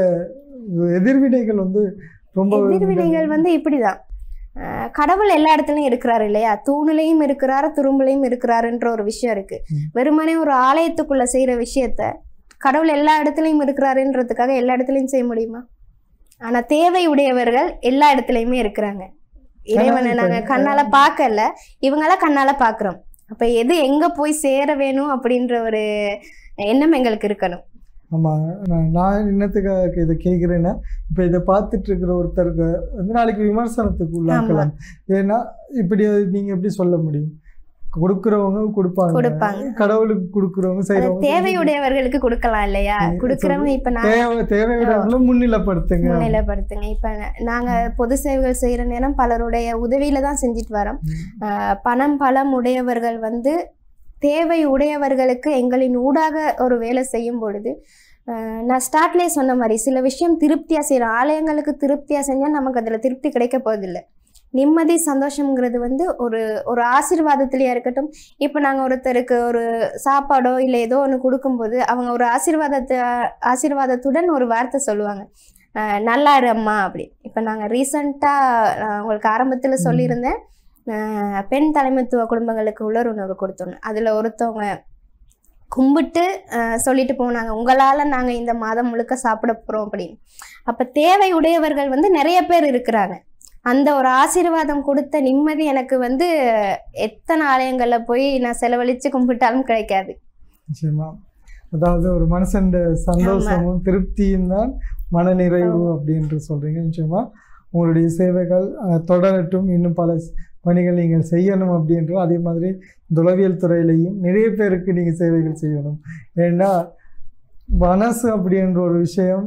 எதிர்வினைகள் வந்து ரொம்ப எதிர்வினைகள் வந்து இப்படி தான். கடவுள் எல்லா இடத்துலையும் இருக்கிறாரு இல்லையா, தூணுலையும் இருக்கிறாரு, துரும்புலையும் இருக்கிறாருன்ற ஒரு விஷயம் இருக்கு. வெறுமனே ஒரு ஆலயத்துக்குள்ள செய்யற விஷயத்த கடவுள் எல்லா இடத்துலையும் இருக்கிறாருன்றதுக்காக எல்லா இடத்துலையும் செய்ய முடியுமா? ஆனா தேவை உடையவர்கள் எல்லா இடத்துலையுமே இருக்கிறாங்க. இறைவனை நாங்க கண்ணால பார்க்கல, இவங்களாம் கண்ணால பாக்குறோம். அப்ப எது எங்க போய் சேர வேணும் அப்படின்ற ஒரு எண்ணம் எங்களுக்கு இருக்கணும். ஆமாம், நான் என்னத்துக்காக இதை கேட்குறேன்னா, இப்போ இதை பார்த்துட்டு இருக்கிற ஒருத்தருக்கு வந்து நாளைக்கு விமர்சனத்துக்கு உள்ளாக்கலாம். ஏன்னா இப்படி நீங்கள் எப்படி சொல்ல முடியும்? கொடுக்குறவங்க கொடுப்பாங்க, கடவுளுக்கு கொடுக்குறவங்க செய்யறவங்க, தேவையுடையவர்களுக்கு கொடுக்கலாம் இல்லையா? கொடுக்குறவங்க இப்ப தேவையுடையவங்களை முன்னிலைப்படுத்துங்க. இப்ப நாங்க பொது சேவைகள் செய்யற நேரம் பலருடைய உதவியில தான் செஞ்சுட்டு வரோம். பலம் உடையவர்கள் வந்து தேவை உடையவர்களுக்கு எங்களின் ஊடாக ஒரு வேலை செய்யும் பொழுது, நான் ஸ்டார்ட்லேயே சொன்ன மாதிரி சில விஷயம் திருப்தியாக செய்கிறோம். ஆலயங்களுக்கு திருப்தியாக செஞ்சால் நமக்கு அதில் திருப்தி கிடைக்க போவதில்லை. நிம்மதி சந்தோஷங்கிறது வந்து ஒரு ஆசீர்வாதத்துலேயே இருக்கட்டும். இப்போ நாங்கள் ஒருத்தருக்கு ஒரு சாப்பாடோ இல்லை ஏதோ ஒன்று கொடுக்கும்போது அவங்க ஒரு ஆசீர்வாதத்துடன் ஒரு வார்த்தை சொல்லுவாங்க, நல்லா இரு அம்மா அப்படி. இப்போ நாங்கள் ரீசண்டாக உங்களுக்கு ஆரம்பத்தில் சொல்லியிருந்தேன், பெண் தலைமைத்துவ குடும்பங்களுக்கு உள்ளுணர்வு கொடுத்தோம். அதில் ஒருத்தவங்க கும்பிட்டு சொல்லிட்டு போனாங்க, உங்களால் நாங்கள் இந்த மாதம் முழுக்க சாப்பிட போகிறோம் அப்படின்னு. அப்போ தேவை உடையவர்கள் வந்து நிறைய பேர் இருக்கிறாங்க. அந்த ஒரு ஆசீர்வாதம் கொடுத்த நிம்மதி எனக்கு வந்து எத்தனை ஆலயங்களில் போய் நான் செலவழித்து கும்பிட்டாலும் கிடைக்காது. நிச்சயமா, அதாவது ஒரு மனுஷன் சந்தோஷமும் திருப்தியும் தான் மனநிறைவு அப்படின்று சொல்கிறீங்க. நிச்சயமா உங்களுடைய சேவைகள் தொடரட்டும், இன்னும் பல பணிகள் நீங்கள் செய்யணும் அப்படின்றோம். அதே மாதிரி உளவியல் துறையிலையும் நிறைய பேருக்கு நீங்கள் சேவைகள் செய்யணும். ஏன்னா மனசு அப்படின்ற ஒரு விஷயம்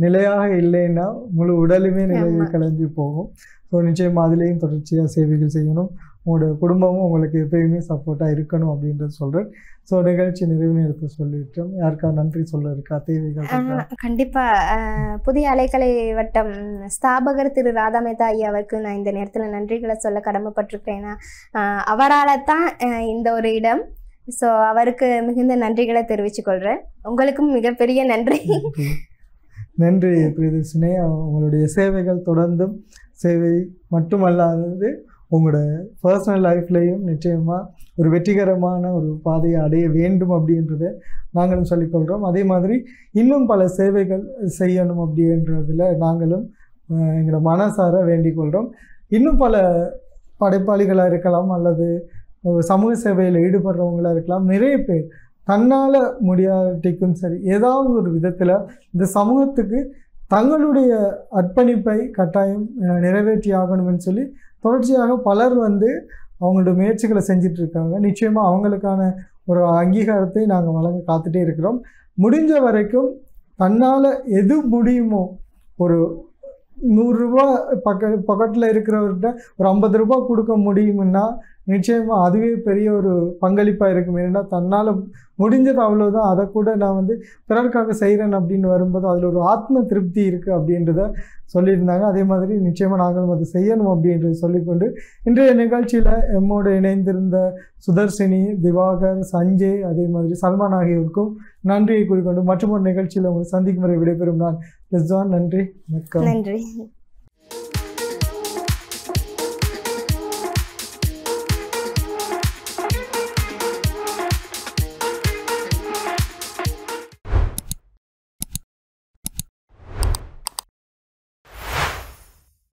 நிலையாக இல்லைன்னா முழு உடலுமே நிலையை கிளம்பி போகும். ஸோ நிச்சயமாக அதுலேயும் தொடர்ச்சியாக சேவைகள் செய்யணும். உங்களோட குடும்பமும் உங்களுக்கு எப்பயுமே சப்போர்ட்டாக இருக்கணும் அப்படின்றது சொல்கிறேன். ஸோ நிகழ்ச்சி நிறைவு நேரத்தை சொல்லிட்டோம். யாருக்கா நன்றி சொல்ல இருக்கா? தேவைகள் கண்டிப்பாக புதிய அலைக்கலை வட்டம் ஸ்தாபகர் திரு ராதா மேத்தா ஐயா அவருக்கு நான் இந்த நேரத்தில் நன்றிகளை சொல்ல கடமைப்பட்டிருக்கேன். ஏன்னா அவரால் தான் இந்த ஒரு இடம். ஸோ அவருக்கு மிகுந்த நன்றிகளை தெரிவித்துக்கொள்கிறேன். உங்களுக்கும் மிகப்பெரிய நன்றி. நன்றி பிரியதர்ஷினி. உங்களுடைய சேவைகள் தொடர்ந்தும் சேவை மட்டுமல்லாதது உங்களோட பர்சனல் லைஃப்லேயும் நிச்சயமாக ஒரு வெற்றிகரமான ஒரு பாதையை அடைய வேண்டும் அப்படின்றத நாங்களும் சொல்லிக்கொள்கிறோம். அதே மாதிரி இன்னும் பல சேவைகள் செய்யணும் அப்படின்றதில் நாங்களும் எங்களோட மனசார வேண்டிக் கொள்கிறோம். இன்னும் பல படைப்பாளிகளாக இருக்கலாம், அல்லது சமூக சேவையில் ஈடுபடுறவங்களாக இருக்கலாம். நிறைய பேர் தன்னால் முடியாட்டிக்கும் சரி ஏதாவது ஒரு விதத்தில் இந்த சமூகத்துக்கு தங்களுடைய அர்ப்பணிப்பை கட்டாயம் நிறைவேற்றி ஆகணும்னு சொல்லி தொடர்ச்சியாக பலர் வந்து அவங்களோட முயற்சிகளை செஞ்சிட்ருக்காங்க. நிச்சயமாக அவங்களுக்கான ஒரு அங்கீகாரத்தை நாங்கள் வழங்க காத்துட்டே இருக்கிறோம். முடிஞ்ச வரைக்கும் தன்னால் எது முடியுமோ, ஒரு 100 ரூபா பக்கத்தில் இருக்கிறவர்கிட்ட ஒரு 50 ரூபா கொடுக்க முடியுமுன்னா நிச்சயமாக அதுவே பெரிய ஒரு பங்களிப்பாக இருக்கும். ஏன்னா தன்னால் முடிஞ்சது அவ்வளோதான், அதை கூட நான் வந்து பிறருக்காக செய்கிறேன் அப்படின்னு வரும்போது அதில் ஒரு ஆத்ம திருப்தி இருக்குது அப்படின்றத சொல்லியிருந்தாங்க. அதே மாதிரி நிச்சயமாக நாங்களும் அதை செய்யணும் அப்படின்றத சொல்லிக்கொண்டு இன்றைய நிகழ்ச்சியில் எம்மோடு இணைந்திருந்த சுதர்ஷினி, திவாகர், சஞ்சய், அதே மாதிரி சல்மான் ஆகியோருக்கும் நன்றியை கூறிக்கொண்டு மற்றொரு நிகழ்ச்சியில் உங்களை சந்திக்கும் வரை விடைபெறும் நான் ரிஸ்வான். நன்றி, வணக்கம். நன்றி.